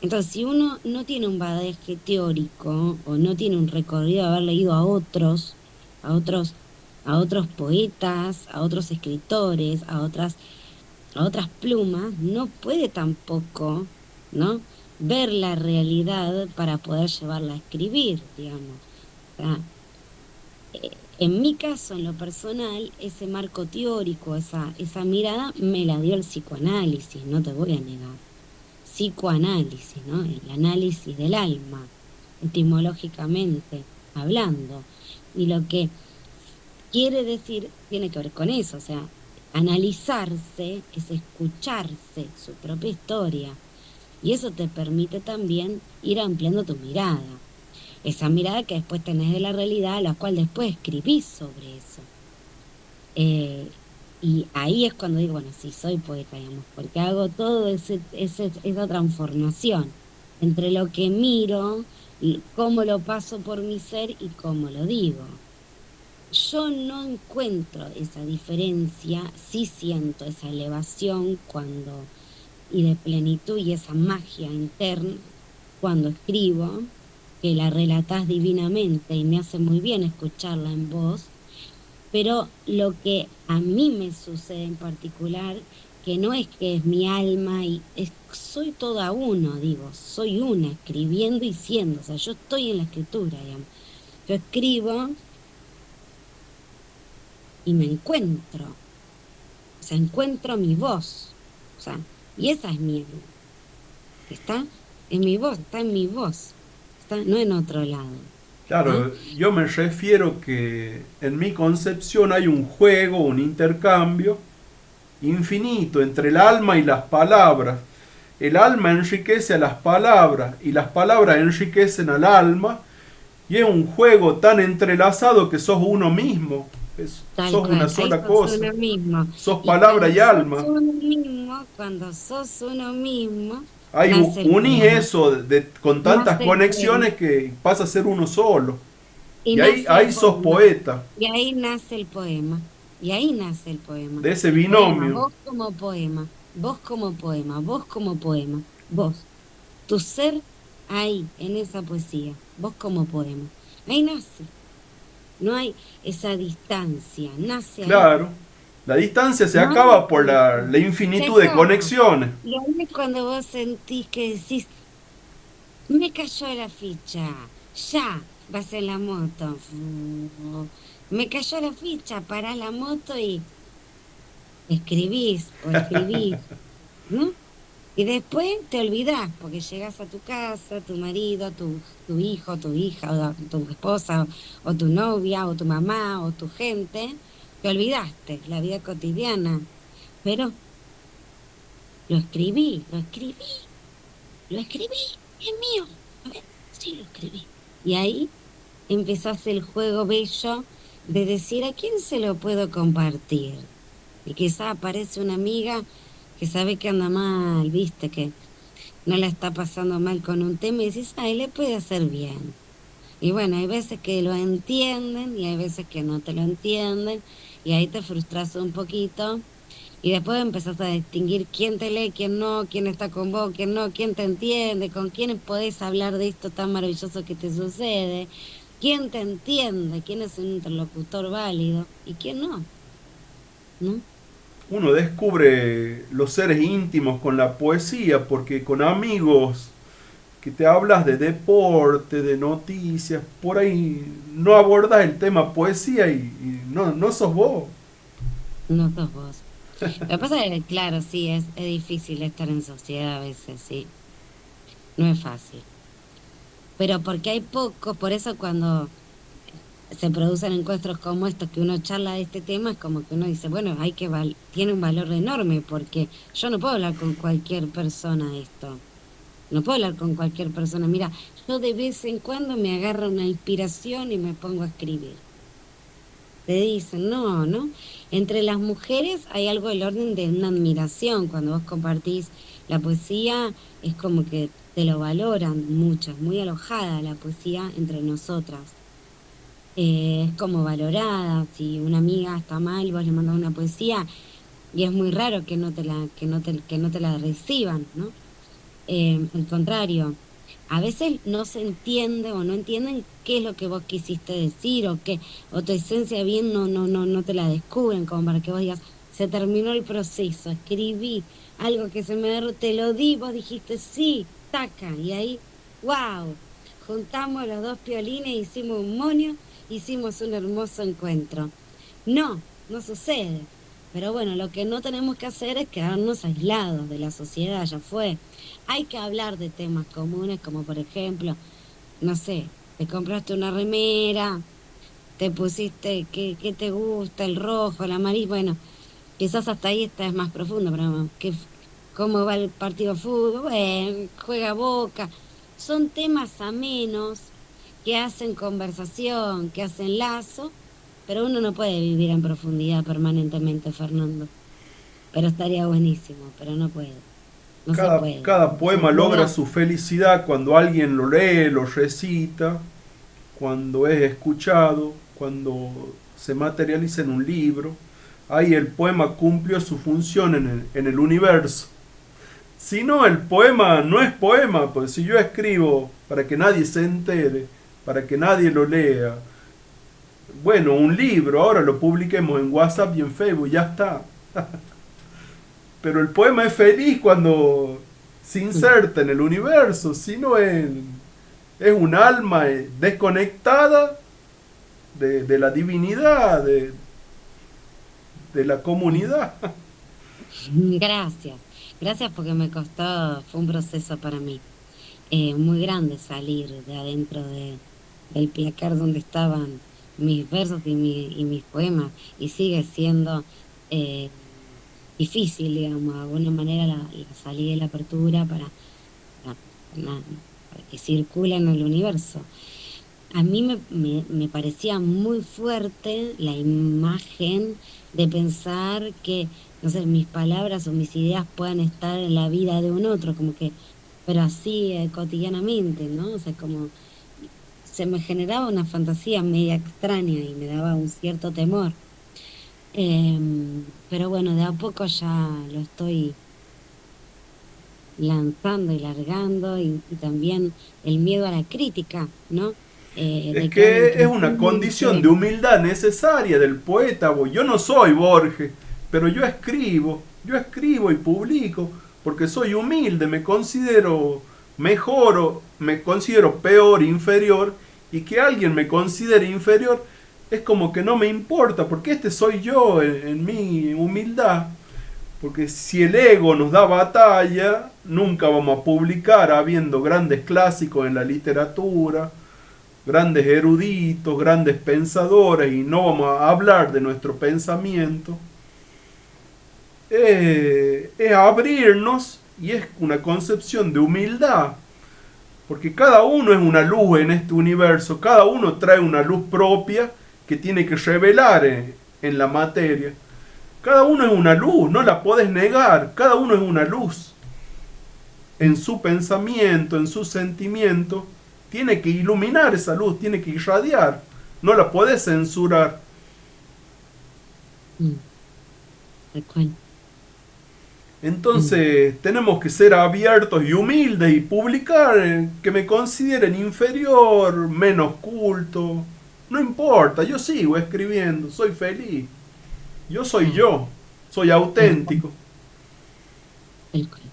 Entonces, si uno no tiene un bagaje teórico o no tiene un recorrido de haber leído a otros, a otros poetas, a otros escritores, a otras plumas, no puede tampoco, ¿no? Ver la realidad para poder llevarla a escribir, digamos. O sea, en mi caso, en lo personal, ese marco teórico, esa mirada, me la dio el psicoanálisis, no te voy a negar. Psicoanálisis, ¿no? El análisis del alma, etimológicamente hablando. Y lo que quiere decir tiene que ver con eso, o sea, analizarse es escucharse su propia historia. Y eso te permite también ir ampliando tu mirada. Esa mirada que después tenés de la realidad, a la cual después escribís sobre eso. Eh, y ahí es cuando digo, bueno, sí, soy poeta, digamos, porque hago todo esa transformación. entre lo que miro, y cómo lo paso por mi ser y cómo lo digo. Yo no encuentro esa diferencia, sí siento esa elevación cuando, y de plenitud y esa magia interna cuando escribo, que la relatás divinamente y me hace muy bien escucharla en voz, pero lo que a mí me sucede en particular, que no es que es mi alma y soy toda uno, digo, soy una escribiendo y siendo, o sea, yo estoy en la escritura, digamos. Yo escribo y me encuentro, o sea, encuentro mi voz, o sea, y esa es mi alma, está en mi voz, está en mi voz, está no en otro lado, ¿está? Claro, yo me refiero que en mi concepción hay un juego, un intercambio infinito entre el alma y las palabras. El alma enriquece a las palabras y las palabras enriquecen al alma y es un juego tan entrelazado que sos uno mismo, Tal sos una cual, ahí sola sos cosa, uno mismo. sos Y palabra y alma. cuando sos uno mismo, Hay nace el unís poema, eso con tantas nace el poema, conexiones que pasa a ser uno solo. y Y nace el ahí sos poema, poeta y ahí nace el poema, y ahí nace el poema. de ese Poema, binomio. vos como poema, vos como poema, vos como poema, vos, tu ser ahí, en esa poesía, vos como poema. Ahí nace, no hay esa distancia, nace ahí. Claro, la distancia se No hay acaba por distancia, la se infinitud de acaba. conexiones. Y ahí es cuando vos sentís que decís, me cayó la ficha, ya, vas en la moto. Me cayó la ficha, parás la moto y escribís o escribís, ¿no? Y después te olvidás, porque llegás a tu casa, tu marido, tu hijo, tu hija, o tu esposa, o tu novia, o tu mamá, o tu gente, te olvidaste, la vida cotidiana. Pero lo escribí, lo escribí. Lo escribí, es mío. A ver, sí, lo escribí. Y ahí empezás el juego bello de decir a quién se lo puedo compartir. Y quizá aparece una amiga que sabe que anda mal, viste, que no la está pasando mal con un tema y decís, ay, le puede hacer bien. Y bueno, hay veces que lo entienden y hay veces que no te lo entienden y ahí te frustras un poquito y después empezás a distinguir quién te lee, quién no, quién está con vos, quién no, quién te entiende, con quién podés hablar de esto tan maravilloso que te sucede, quién te entiende, quién es un interlocutor válido y quién no, ¿no? Uno descubre los seres íntimos con la poesía, porque con amigos que te hablas de deporte, de noticias, por ahí no abordas el tema poesía y no sos vos. No sos vos. Lo que pasa es que, claro, sí, es difícil estar en sociedad a veces, sí, no es fácil. Pero porque hay poco, por eso cuando se producen encuentros como estos que uno charla de este tema, es como que uno dice, bueno, tiene un valor enorme porque yo no puedo hablar con cualquier persona esto, no puedo hablar con cualquier persona. Mira, yo de vez en cuando me agarro una inspiración y me pongo a escribir. Te dicen, no, ¿no? Entre las mujeres hay algo del orden de una admiración. Cuando vos compartís la poesía, es como que te lo valoran mucho, es muy alojada la poesía entre nosotras. Es como valorada. Si una amiga está mal, vos le mandás una poesía y es muy raro que no te la reciban, ¿no? Al contrario, a veces no se entiende o no entienden qué es lo que vos quisiste decir o tu esencia bien no te la descubren como para que vos digas, se terminó el proceso, escribí algo que se me te lo di, vos dijiste sí, taca, y ahí, wow, juntamos los dos piolines, hicimos un monio, hicimos un hermoso encuentro. No, no sucede. Pero bueno, lo que no tenemos que hacer es quedarnos aislados de la sociedad, ya fue. Hay que hablar de temas comunes, como por ejemplo, no sé, te compraste una remera, te pusiste, ¿qué te gusta? El rojo, el amarillo, bueno, quizás hasta ahí está es más profundo, pero ¿cómo va el partido de fútbol? Bueno, juega Boca. Son temas amenos que hacen conversación, que hacen lazo, pero uno no puede vivir en profundidad permanentemente, Fernando. Pero estaría buenísimo, pero no puede. no se puede. Cada Se poema logra puede. su felicidad cuando alguien lo lee, lo recita, cuando es escuchado, cuando se materializa en un libro. Ahí el poema cumplió su función en el universo. Si no, el poema no es poema, pues si yo escribo para que nadie se entere, para que nadie lo lea, bueno, un libro, ahora lo publiquemos en WhatsApp y en Facebook, ya está. Pero el poema es feliz cuando se inserta en el universo, si no es un alma desconectada de la divinidad, de la comunidad. Gracias, gracias porque me costó, fue un proceso para mí muy grande salir de adentro del placar donde estaban mis versos y mis poemas, y sigue siendo eh, difícil, digamos, de alguna manera la salida y la apertura para, na- para que circule en el universo. A mí me parecía muy fuerte la imagen de pensar que, no sé, mis palabras o mis ideas puedan estar en la vida de un otro, como que, pero así cotidianamente, ¿no? O sea, como se me generaba una fantasía media extraña y me daba un cierto temor. Pero bueno, de a poco ya lo estoy lanzando y largando y también el miedo a la crítica, ¿no? Es De que alguien que es una condición de critique. humildad necesaria del poeta. Yo no soy Borges, pero yo escribo y publico porque soy humilde, me considero mejor o me considero peor, inferior, y que alguien me considere inferior es como que no me importa, porque este soy yo en mi humildad. Porque si el ego nos da batalla, nunca vamos a publicar habiendo grandes clásicos en la literatura, grandes eruditos, grandes pensadores, y no vamos a hablar de nuestro pensamiento. Es abrirnos y es una concepción de humildad, porque cada uno es una luz en este universo, cada uno trae una luz propia que tiene que revelar en la materia. Cada uno es una luz, no la puedes negar, cada uno es una luz. En su pensamiento, en su sentimiento, tiene que iluminar esa luz, tiene que irradiar, no la puedes censurar. Mm, tal cual. Mm, Entonces tenemos que ser abiertos y humildes y publicar que me consideren inferior, menos culto. No importa, yo sigo escribiendo, soy feliz. claro, Yo, soy tal cual, auténtico. tal cual.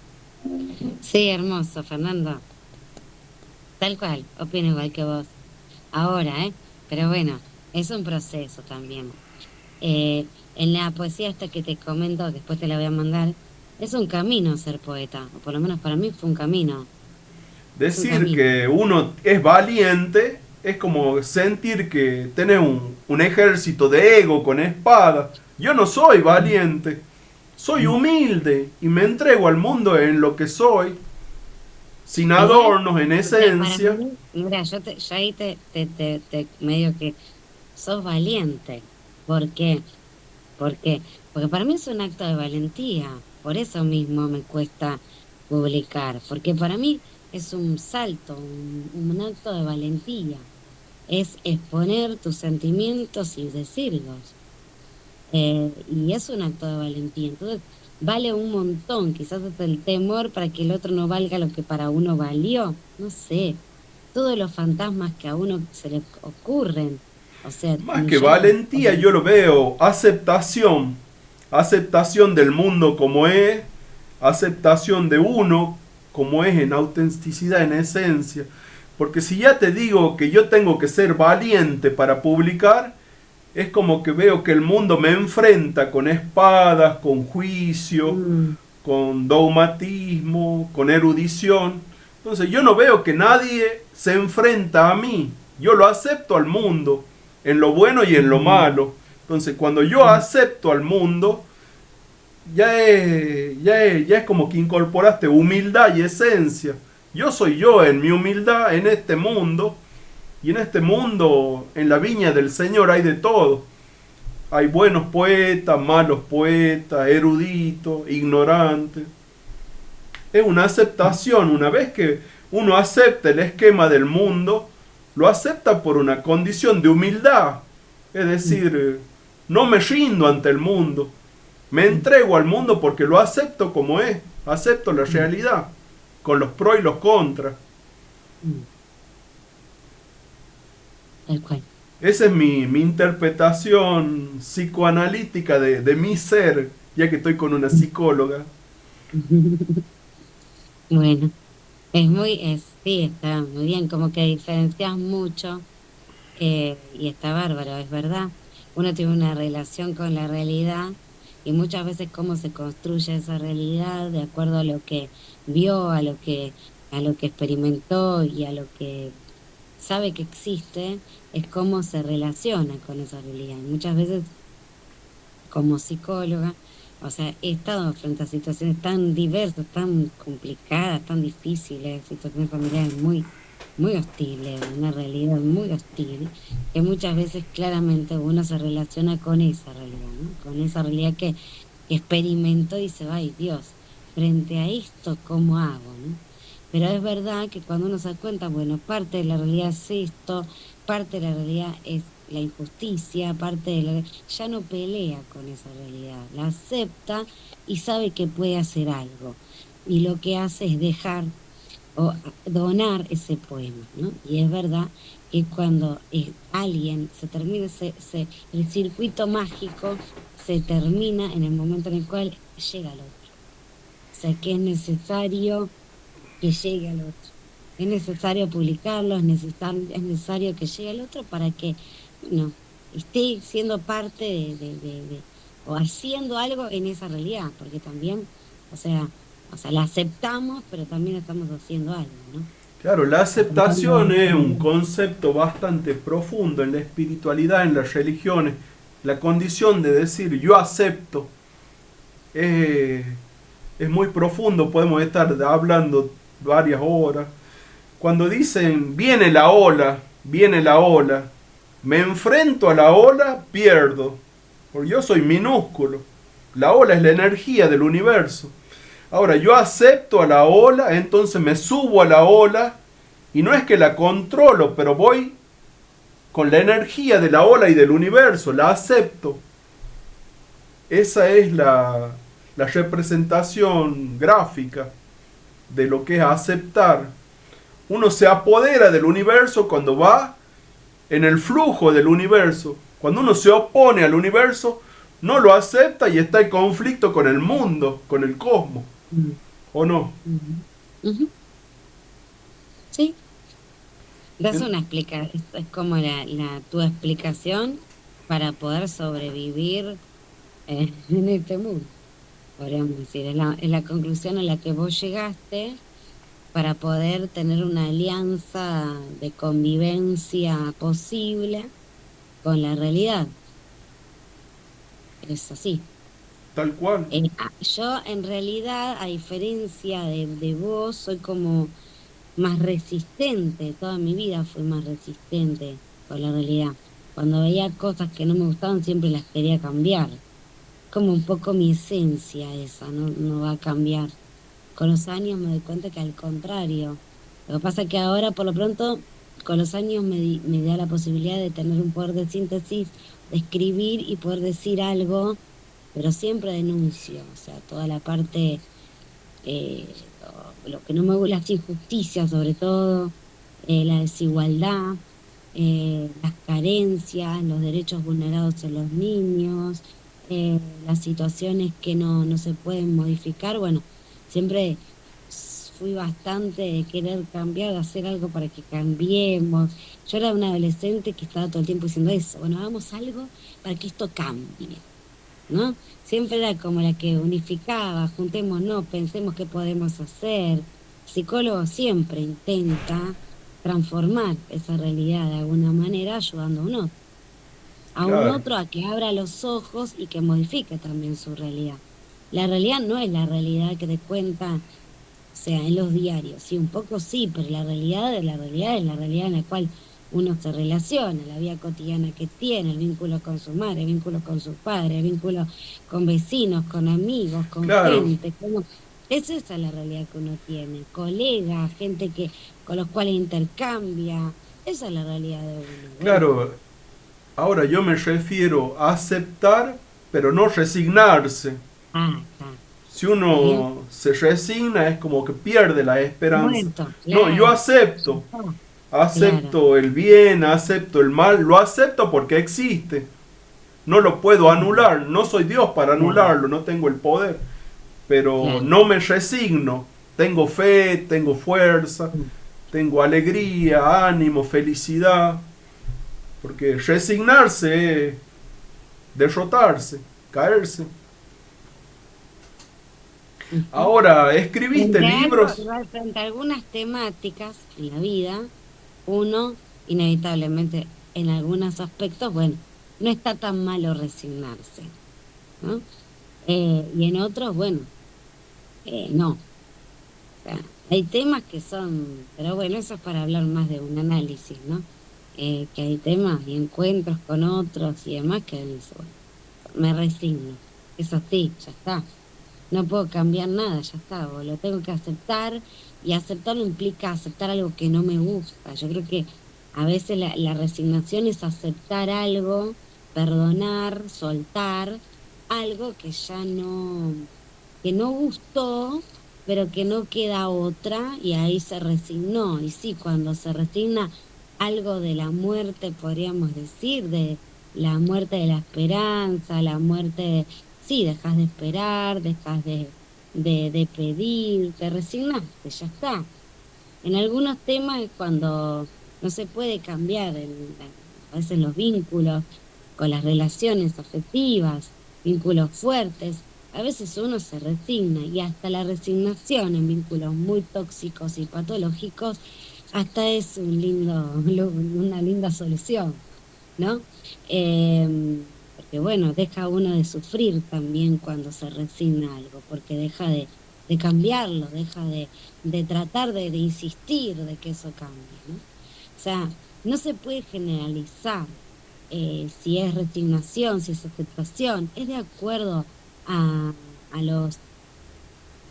Sí, hermoso, Fernando. Tal cual, opino igual que vos. Ahora, ¿eh? Pero bueno, es un proceso también. En la poesía esta que te comento, que después te la voy a mandar, es un camino ser poeta, o por lo menos para mí fue un camino, es un Decir camino. que uno es valiente es como sentir que tenés un ejército de ego con espada. Yo no soy Mm, valiente, soy mm. humilde y me entrego al mundo en lo que soy, sin Igual, adornos, en o sea, para esencia. mí, mira, yo ahí te medio que sos valiente. ¿Por qué? ¿Por qué? Porque para mí es un acto de valentía. Por eso mismo me cuesta publicar. Porque para mí es un salto, un acto de valentía. Es exponer tus sentimientos y decirlos. Y es un acto de valentía. Entonces, vale un montón. Quizás es el temor para que el otro no valga lo que para uno valió. No sé. Todos los fantasmas que a uno se le ocurren. O sea, Más que millones. valentía yo lo veo aceptación, aceptación del mundo como es, aceptación de uno como es en autenticidad, en esencia. Porque si ya te digo que yo tengo que ser valiente para publicar, es como que veo que el mundo me enfrenta con espadas, con juicio, Mm, con dogmatismo, con erudición. Entonces yo no veo que nadie se enfrenta a mí. Yo lo acepto al mundo, en lo bueno y en lo mm, malo. Entonces cuando yo mm. acepto al mundo, ya es como que incorporaste humildad y esencia. Yo soy yo en mi humildad en este mundo. Y en este mundo, en la viña del Señor hay de todo. Hay buenos poetas, malos poetas, eruditos, ignorantes. Es una aceptación. Una vez que uno acepta el esquema del mundo, lo acepta por una condición de humildad. Es decir, no me rindo ante el mundo. Me entrego al mundo porque lo acepto como es. Acepto la realidad, con los pros y los contras. Tal cual. Esa es mi interpretación psicoanalítica de mi ser, ya que estoy con una psicóloga. Bueno, sí, está muy bien, como que diferencias mucho, y está bárbaro, es verdad. Uno tiene una relación con la realidad y muchas veces cómo se construye esa realidad de acuerdo a lo que vio, a lo que experimentó y a lo que sabe que existe, es cómo se relaciona con esa realidad. Y muchas veces como psicóloga, o sea, he estado frente a situaciones tan diversas, tan complicadas, tan difíciles, situaciones familiares muy hostiles, una realidad muy hostil, que muchas veces claramente uno se relaciona con esa realidad, ¿no? Con esa realidad que experimentó y dice, ay Dios, frente a esto, ¿cómo hago, no? Pero es verdad que cuando uno se da cuenta, bueno, parte de la realidad es esto, parte de la realidad es la injusticia, parte de la... ya no pelea con esa realidad, la acepta y sabe que puede hacer algo. Y lo que hace es dejar o donar ese poema, ¿no? Y es verdad que cuando alguien se termina, el circuito mágico se termina en el momento en el cual llega al otro. O sea, que es necesario que llegue al otro. Es necesario publicarlo, es necesario que llegue al otro para que, bueno, esté siendo parte o haciendo algo en esa realidad, porque también, o sea, la aceptamos, pero también estamos haciendo algo, ¿no? Claro, la Aceptando aceptación es un también. concepto bastante profundo en la espiritualidad, en las religiones. La condición de decir yo acepto es, es muy profundo, podemos estar hablando varias horas. Cuando dicen viene la ola, me enfrento a la ola, pierdo, porque yo soy minúsculo. La ola es la energía del universo. Ahora, yo acepto a la ola, entonces me subo a la ola y no es que la controlo, pero voy con la energía de la ola y del universo, la acepto. Esa es la representación gráfica de lo que es aceptar. Uno se apodera del universo cuando va en el flujo del universo. Cuando uno se opone al universo, no lo acepta y está en conflicto con el mundo, con el cosmos. Mm, ¿O no? ujú, ujú. Sí, das En- una explicación, es como tu explicación para poder sobrevivir en este mundo, podríamos decir, es la conclusión a la que vos llegaste para poder tener una alianza de convivencia posible con la realidad. Es así. Tal cual. Yo en realidad, a diferencia de vos, soy como más resistente. Toda mi vida fui más resistente con la realidad. Cuando veía cosas que no me gustaban, siempre las quería cambiar. Como un poco mi esencia esa, no, no va a cambiar. Con los años me doy cuenta que al contrario. Lo que pasa es que ahora, por lo pronto, con los años me da la posibilidad de tener un poder de síntesis, de escribir y poder decir algo, pero siempre denuncio, o sea, toda la parte, lo que no me gusta, las injusticias sobre todo, la desigualdad, las carencias, los derechos vulnerados en los niños, las situaciones que no se pueden modificar. Bueno, siempre fui bastante de querer cambiar, de hacer algo para que cambiemos. Yo era una adolescente que estaba todo el tiempo diciendo eso, bueno, hagamos algo para que esto cambie, ¿no? Siempre era como la que unificaba, juntémonos, pensemos qué podemos hacer. Psicólogo siempre intenta transformar esa realidad de alguna manera, ayudando a un Claro. otro a que abra los ojos y que modifique también su realidad. La realidad no es la realidad que te cuenta, o sea, en los diarios, sí, un poco sí, pero la realidad es la realidad en la cual uno se relaciona, la vida cotidiana que tiene, el vínculo con su madre, el vínculo con su padre, el vínculo con vecinos, con amigos, con Claro. gente, Es esa la realidad que uno tiene, colegas, gente que con los cuales intercambia, esa es la realidad de uno. Bueno, Claro, ahora yo me refiero a aceptar, pero no resignarse. está, Si ¿sí? uno se resigna es como que pierde la esperanza. Muerto, No, yo claro, ya acepto. está, claro, Acepto el bien, acepto el mal, lo acepto porque existe. No lo puedo claro, anular, no soy Dios para claro, anularlo, no tengo el poder. Pero claro. no me resigno. Tengo fe, tengo fuerza, Mm, tengo alegría, ánimo, felicidad. Porque resignarse es derrotarse, caerse. ujú. Ahora, ¿escribiste Frente a algo, libros? igual frente a algunas temáticas en la vida, uno, inevitablemente, en algunos aspectos, bueno, no está tan malo resignarse, ¿no? Y en otros, bueno, no. O sea, hay temas que son, pero bueno, eso es para hablar más de un análisis, ¿no? Que hay temas y encuentros con otros y demás que dice, bueno, me resigno. Eso sí, ya está. No puedo cambiar nada, ya está, o lo tengo que aceptar y aceptarlo implica aceptar algo que no me gusta. Yo creo que a veces la resignación es aceptar algo, perdonar, soltar algo que no gustó, pero que no queda otra y ahí se resignó. Y sí, cuando se resigna algo de la muerte, podríamos decir, de la muerte de la esperanza, la muerte sí, dejas de esperar, dejas de pedir, te resignaste, ya está. En algunos temas es cuando no se puede cambiar, a veces los vínculos con las relaciones afectivas, vínculos fuertes, a veces uno se resigna y hasta la resignación en vínculos muy tóxicos y patológicos, hasta es una linda solución, ¿no? Porque bueno, deja uno de sufrir también cuando se resigna a algo, porque deja de cambiarlo, deja de tratar de insistir de que eso cambie, ¿no? O sea, no se puede generalizar si es resignación, si es aceptación, es de acuerdo a, a los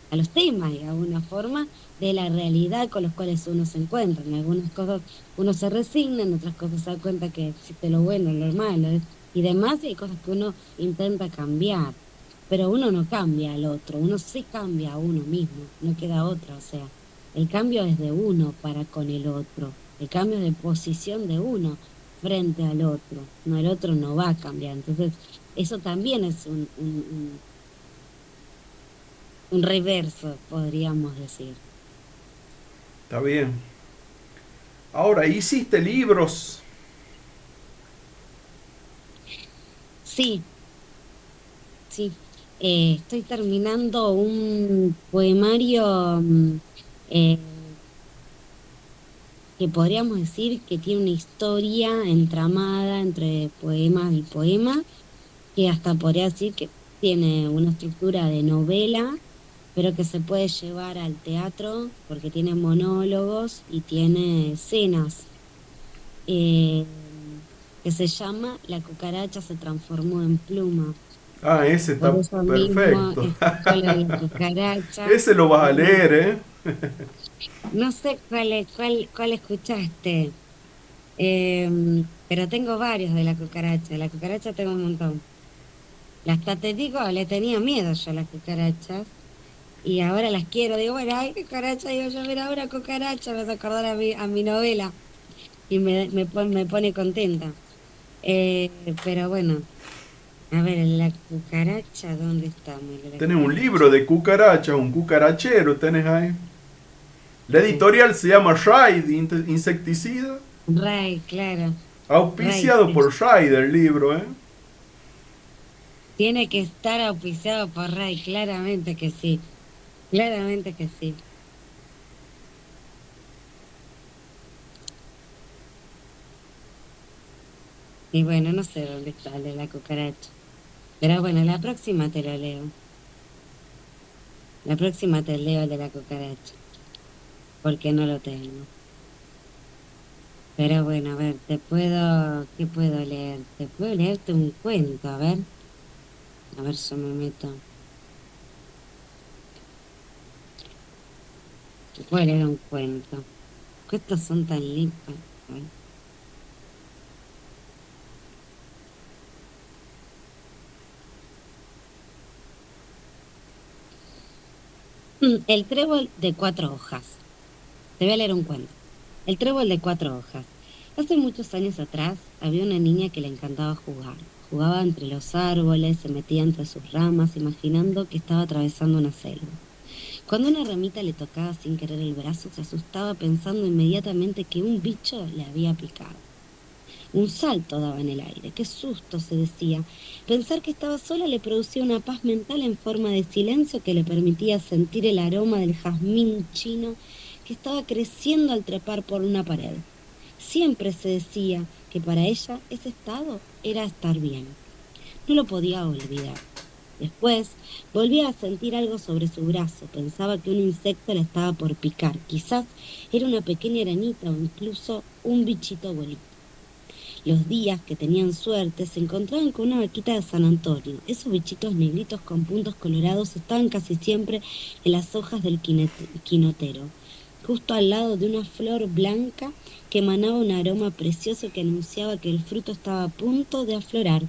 a los temas y a una forma de la realidad con los cuales uno se encuentra. En algunas cosas uno se resigna, en otras cosas se da cuenta que existe lo bueno, lo malo y demás, y hay cosas que uno intenta cambiar, pero uno no cambia al otro, uno sí cambia a uno mismo, no queda otra, o sea, el cambio es de uno para con el otro, el cambio es de posición de uno frente al otro, no, el otro no va a cambiar, entonces eso también es un reverso, podríamos decir. Está bien. Ahora, ¿hiciste libros? Sí, sí. Estoy terminando un poemario eh, que podríamos decir que tiene una historia entramada entre poemas y poemas, que hasta podría decir que tiene una estructura de novela, pero que se puede llevar al teatro porque tiene monólogos y tiene escenas. eh, que se llama La cucaracha se transformó en pluma. Ah, ese Por está eso mismo perfecto. escogió lo de la cucaracha. Ese lo vas a Porque leer, ¿eh? no sé cuál escuchaste, pero tengo varios de la cucaracha. La cucaracha tengo un montón. Hasta te digo, le tenía miedo yo a las cucarachas y ahora las quiero. Digo, bueno, ay, cucaracha, digo yo, mira, ahora cucaracha, me vas a acordar a mi novela y me pone contenta. Pero bueno. A ver, la cucaracha, ¿dónde estamos? La Tenés un cucaracha. libro de cucarachas, un cucarachero, tenés ahí. La Sí. editorial se llama Raid Insecticida, Ray, claro. Ray, auspiciado sí. por Raid el libro, ¿eh? Tiene que estar auspiciado por Ray, claramente que sí. Claramente que sí. Y bueno, no sé dónde está el de la cucaracha. Pero bueno, la próxima te lo leo. La próxima te leo el de la cucaracha, porque no lo tengo. Pero bueno, a ver, ¿qué puedo leer? Te puedo leerte un cuento, a ver, yo me meto. ¿Cuál era un cuento? ¿Qué estos son tan lindos? Ay. El trébol de cuatro hojas. Te voy a leer un cuento. El trébol de cuatro hojas. Hace muchos años atrás había una niña que le encantaba jugar. Jugaba entre los árboles, se metía entre sus ramas, imaginando que estaba atravesando una selva. Cuando una ramita le tocaba sin querer el brazo, se asustaba pensando inmediatamente que un bicho le había picado. Un salto daba en el aire. Qué susto, se decía. Pensar que estaba sola le producía una paz mental en forma de silencio que le permitía sentir el aroma del jazmín chino que estaba creciendo al trepar por una pared. Siempre se decía que para ella ese estado era estar bien. No lo podía olvidar. Después volvía a sentir algo sobre su brazo. Pensaba que un insecto la estaba por picar. Quizás era una pequeña arañita o incluso un bichito bolito. Los días que tenían suerte se encontraban con una vaquita de San Antonio. Esos bichitos negritos con puntos colorados estaban casi siempre en las hojas del quinotero, justo al lado de una flor blanca que emanaba un aroma precioso que anunciaba que el fruto estaba a punto de aflorar.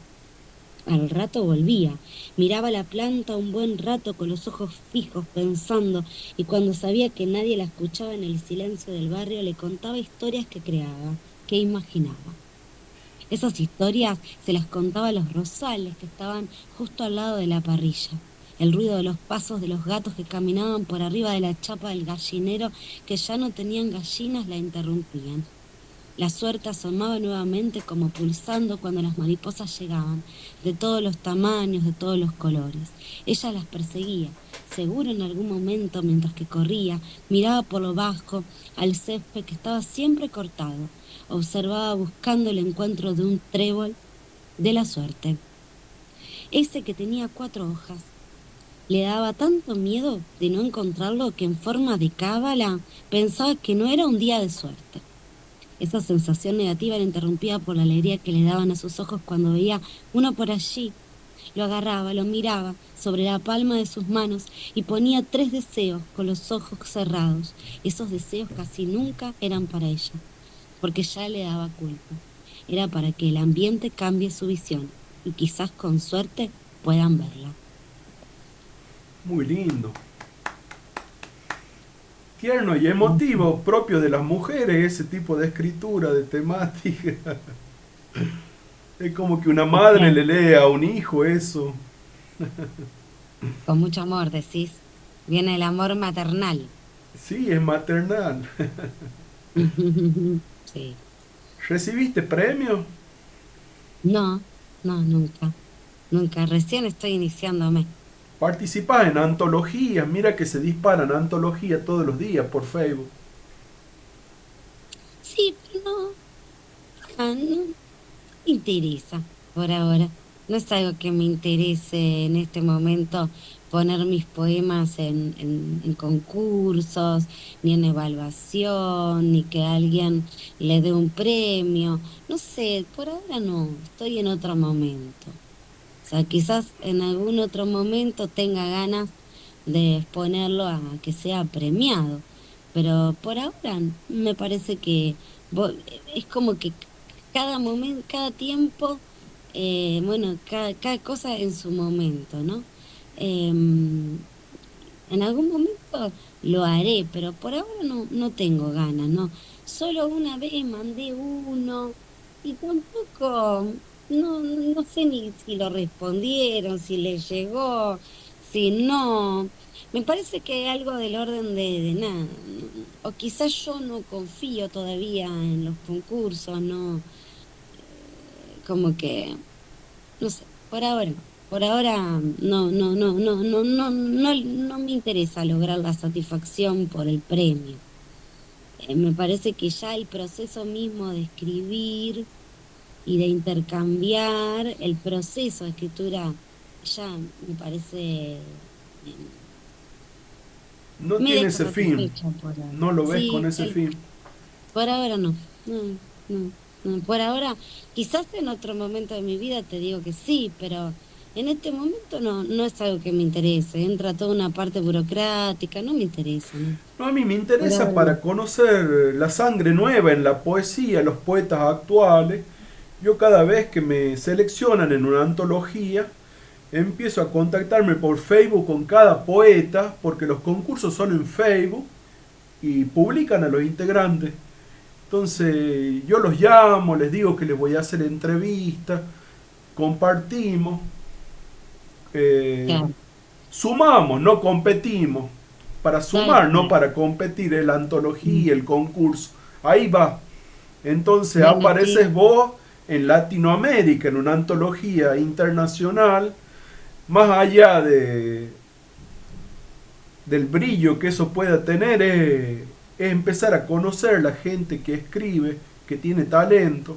Al rato volvía, miraba la planta un buen rato con los ojos fijos pensando, y cuando sabía que nadie la escuchaba en el silencio del barrio le contaba historias que creaba, que imaginaba. Esas historias se las contaba a los rosales que estaban justo al lado de la parrilla. El ruido de los pasos de los gatos que caminaban por arriba de la chapa del gallinero que ya no tenían gallinas la interrumpían. La suerte asomaba nuevamente como pulsando cuando las mariposas llegaban, de todos los tamaños, de todos los colores. Ella las perseguía. Seguro en algún momento, mientras que corría, miraba por lo bajo al césped que estaba siempre cortado. Observaba buscando el encuentro de un trébol de la suerte. Ese que tenía cuatro hojas. Le daba tanto miedo de no encontrarlo que en forma de cábala pensaba que no era un día de suerte. Esa sensación negativa era interrumpida por la alegría que le daban a sus ojos cuando veía uno por allí. Lo agarraba, lo miraba sobre la palma de sus manos y ponía tres deseos con los ojos cerrados. Esos deseos casi nunca eran para ella, porque ya le daba culpa. Era para que el ambiente cambie su visión y quizás con suerte puedan verla. Muy lindo. Tierno y emotivo, propio de las mujeres, ese tipo de escritura, de temática. Es como que una madre le lee a un hijo eso. Con mucho amor, decís. Viene el amor maternal. Sí, es maternal. Sí. ¿Recibiste premio? No, no, nunca. Nunca. Recién estoy iniciándome. Participás en antologías, mira que se disparan antologías todos los días por Facebook. Sí, pero no, no me interesa por ahora. No es algo que me interese en este momento poner mis poemas en concursos, ni en evaluación, ni que alguien le dé un premio. No sé, por ahora no, estoy en otro momento. O sea, quizás en algún otro momento tenga ganas de exponerlo a que sea premiado, pero por ahora me parece que es como que cada momento, cada tiempo, bueno, cada cosa en su momento, ¿no? En algún momento lo haré, pero por ahora no tengo ganas, ¿no? Solo una vez mandé uno y tampoco, no sé ni si lo respondieron, si les llegó, si no. Me parece que hay algo del orden de nada. O quizás yo no confío todavía en los concursos, ¿no? Como que no sé, por ahora no. Por ahora no me interesa lograr la satisfacción por el premio. Me parece que ya el proceso mismo de escribir y de intercambiar, el proceso de escritura ya me parece, No me tiene deja ese fin, satisfecha por ahora. no lo ves con Sí, ese fin. por ahora no. No. Por ahora, quizás en otro momento de mi vida te digo que sí, pero en este momento no es algo que me interese, entra toda una parte burocrática, no me interesa, ¿no? No, a mí me Por interesa ahora no. para conocer la sangre nueva en la poesía, los poetas actuales. Yo cada vez que me seleccionan en una antología, empiezo a contactarme por Facebook con cada poeta, porque los concursos son en Facebook y publican a los integrantes. Entonces yo los llamo, les digo que les voy a hacer entrevistas, compartimos, eh, Claro, sumamos, no competimos. Para tal sumar, no cual. para competir, es la Mm. antología, el concurso. Ahí va. Entonces Bueno, apareces sí, vos en Latinoamérica, en una antología internacional, más allá del brillo que eso pueda tener, es empezar a conocer la gente que escribe, que tiene talento,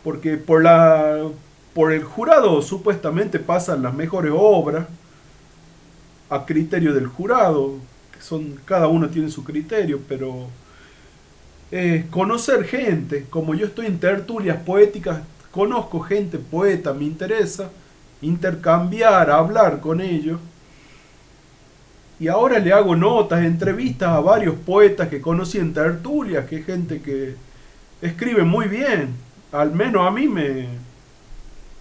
porque por el jurado supuestamente pasan las mejores obras a criterio del jurado, que son, cada uno tiene su criterio, pero conocer gente, como yo estoy en tertulias poéticas, conozco gente poeta, me interesa intercambiar, hablar con ellos. Y ahora le hago notas, entrevistas a varios poetas que conocí en tertulias, que es gente que escribe muy bien. Al menos a mí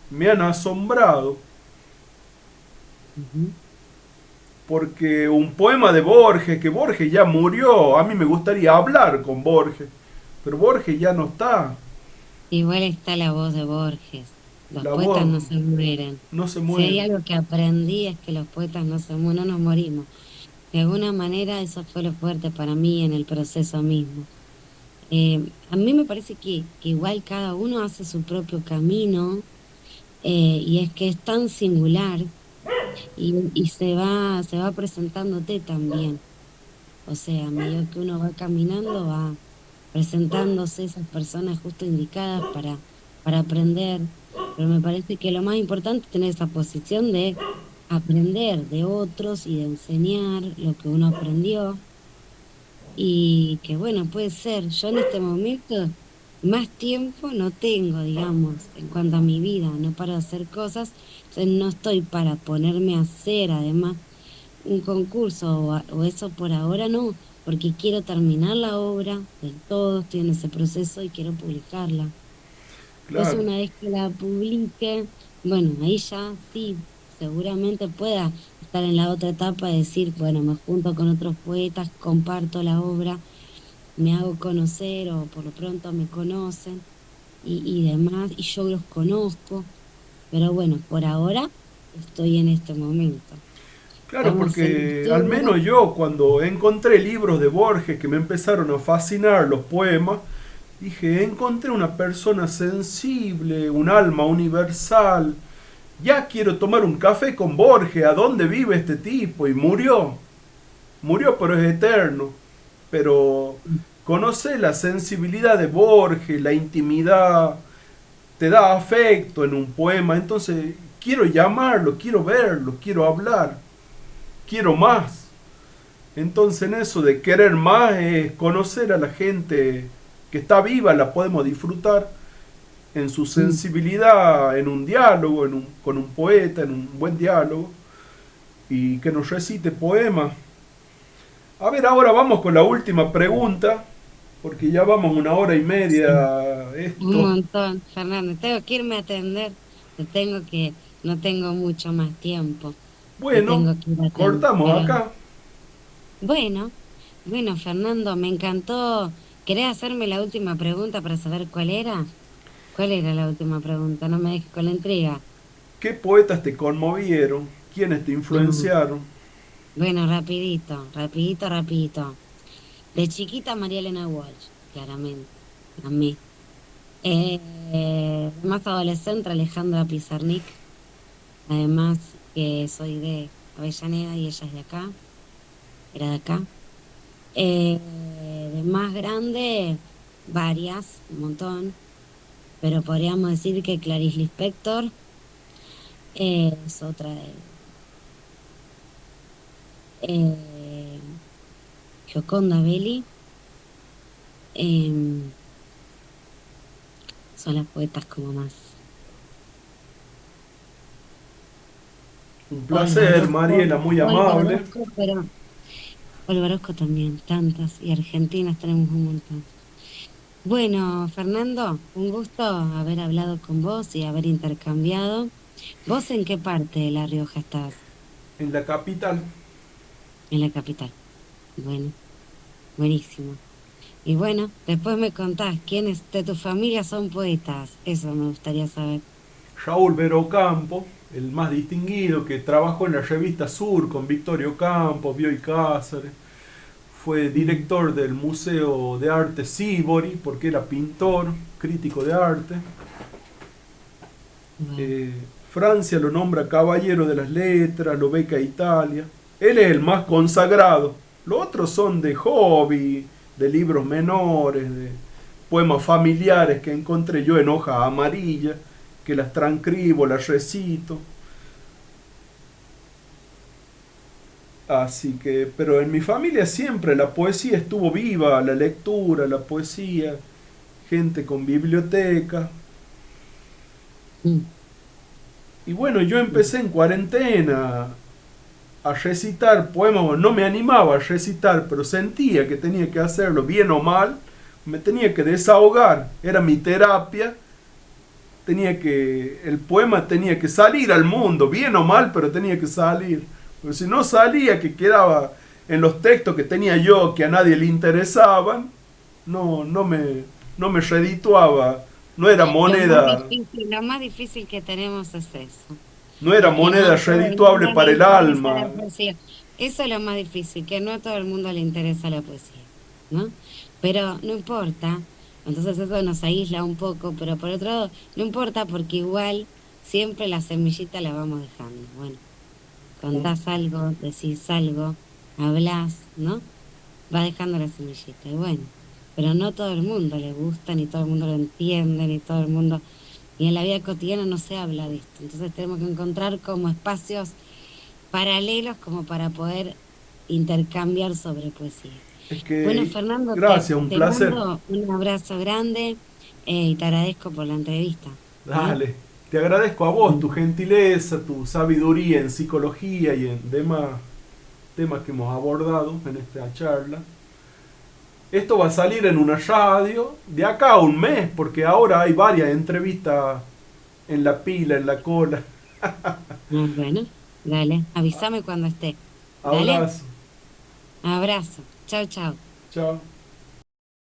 me han asombrado. ujú. Porque un poema de Borges, que Borges ya murió, a mí me gustaría hablar con Borges, pero Borges ya no está. Igual está la voz de Borges. Los La poetas voz no se mueren. no se Si hay muere. algo que aprendí es que los poetas no se mueren, no nos morimos. De alguna manera eso fue lo fuerte para mí en el proceso mismo. A mí me parece que igual cada uno hace su propio camino, y es que es tan singular y se va presentándote también. O sea, a medida que uno va caminando, va presentándose esas personas justo indicadas para aprender. Pero me parece que lo más importante es tener esa posición de aprender de otros y de enseñar lo que uno aprendió. Y que bueno, puede ser, yo en este momento más tiempo no tengo, digamos, en cuanto a mi vida, no para hacer cosas, entonces no estoy para ponerme a hacer además un concurso o eso por ahora no, porque quiero terminar la obra del todo, estoy en ese proceso y quiero publicarla. Entonces Claro, una vez que la publique, bueno, ahí ya sí, seguramente pueda estar en la otra etapa de decir, bueno, me junto con otros poetas, comparto la obra, me hago conocer o por lo pronto me conocen y demás, y yo los conozco, pero bueno, por ahora estoy en este momento. claro, Vamos a hacer una porque al historia. menos yo cuando encontré libros de Borges que me empezaron a fascinar los poemas, dije, encontré una persona sensible, un alma universal. Ya quiero tomar un café con Borges, ¿a dónde vive este tipo? Y murió. Murió, pero es eterno. Pero conoce la sensibilidad de Borges, la intimidad, te da afecto en un poema. Entonces, quiero llamarlo, quiero verlo, quiero hablar, quiero más. Entonces, en eso de querer más es conocer a la gente que está viva, la podemos disfrutar en su Mm. sensibilidad, en un diálogo, con un poeta, en un buen diálogo, y que nos recite poemas. A ver, ahora vamos con la última pregunta, porque ya vamos una hora y Sí. media Un esto. montón, Fernando. Tengo que irme a atender. No tengo mucho más tiempo. Me Bueno, tengo que ir a atender. cortamos acá. Bueno, bueno, Fernando, me encantó. ¿Querés hacerme la última pregunta para saber cuál era? ¿Cuál era la última pregunta? No me dejes con la intriga. ¿Qué poetas te conmovieron? ¿Quiénes te Mm, influenciaron? bueno, rapidito, rapidito, rapidito. De chiquita, María Elena Walsh, claramente. A mí. Más adolescente, Alejandra Pizarnik. Además que soy de Avellaneda y ella es de acá, era de acá. De más grande, varias, un montón, pero podríamos decir que Clarice Lispector es otra de eh, Gioconda Belli, son las poetas como más. Un Olga placer, Orozco, Mariela, muy Olga amable. Orozco, pero Olga Orozco también, tantas, y argentinas tenemos un montón. Bueno, Fernando, un gusto haber hablado con vos y haber intercambiado. ¿Vos en qué parte de La Rioja estás? En la capital. En la capital. Bueno, buenísimo. Y bueno, después me contás quiénes de tu familia son poetas. Eso me gustaría saber. Raúl Verocampo, el más distinguido, que trabajó en la revista Sur con Victorio Campos, Bioy Cáceres. Fue Mm, director del Museo de Arte Sívori, porque era pintor, crítico de arte. bueno, Eh, Francia lo nombra caballero de las letras, lo beca a Italia. Él es el más consagrado. Los otros son de hobby, de libros menores, de poemas familiares que encontré yo en hoja amarilla, que las transcribo, las recito. Así que, pero en mi familia siempre la poesía estuvo viva, la lectura, la poesía, gente con biblioteca. mm, Y bueno, yo mm, empecé en cuarentena a recitar poemas, bueno, no me animaba a recitar, pero sentía que tenía que hacerlo, bien o mal, me tenía que desahogar, era mi terapia, el poema tenía que salir al mundo, bien o mal, pero tenía que salir, porque si no salía, que quedaba en los textos que tenía yo, que a nadie le interesaban, no, no me redituaba, no era moneda, Lo más difícil que tenemos es eso, no era que no moneda a todo el mundo redituable le para el interesa la alma. poesía. Eso es lo más difícil, que no a todo el mundo le interesa la poesía, ¿no? Pero no importa, entonces eso nos aísla un poco, pero por otro lado, no importa porque igual siempre la semillita la vamos dejando. Bueno, Un contás algo, decís algo, hablás, ¿no? Va dejando la semillita, y bueno, pero no todo el mundo le gusta, ni todo el mundo lo entiende, ni todo el mundo, y en la vida cotidiana no se habla de esto, entonces tenemos que encontrar como espacios paralelos como para poder intercambiar sobre poesía. Es Bueno, que, Fernando, gracias, un te placer. mando un abrazo grande y te agradezco por la entrevista. ¿Eh? Dale. Te agradezco a vos tu Mm. gentileza, tu sabiduría en psicología y en demás temas que hemos abordado en esta charla. Esto va a salir en una radio de acá a un mes, porque ahora hay varias entrevistas en la pila, en la cola. Ah, bueno, dale, avísame cuando esté. Dale, Abrazo. abrazo. Chao, chao. Chao.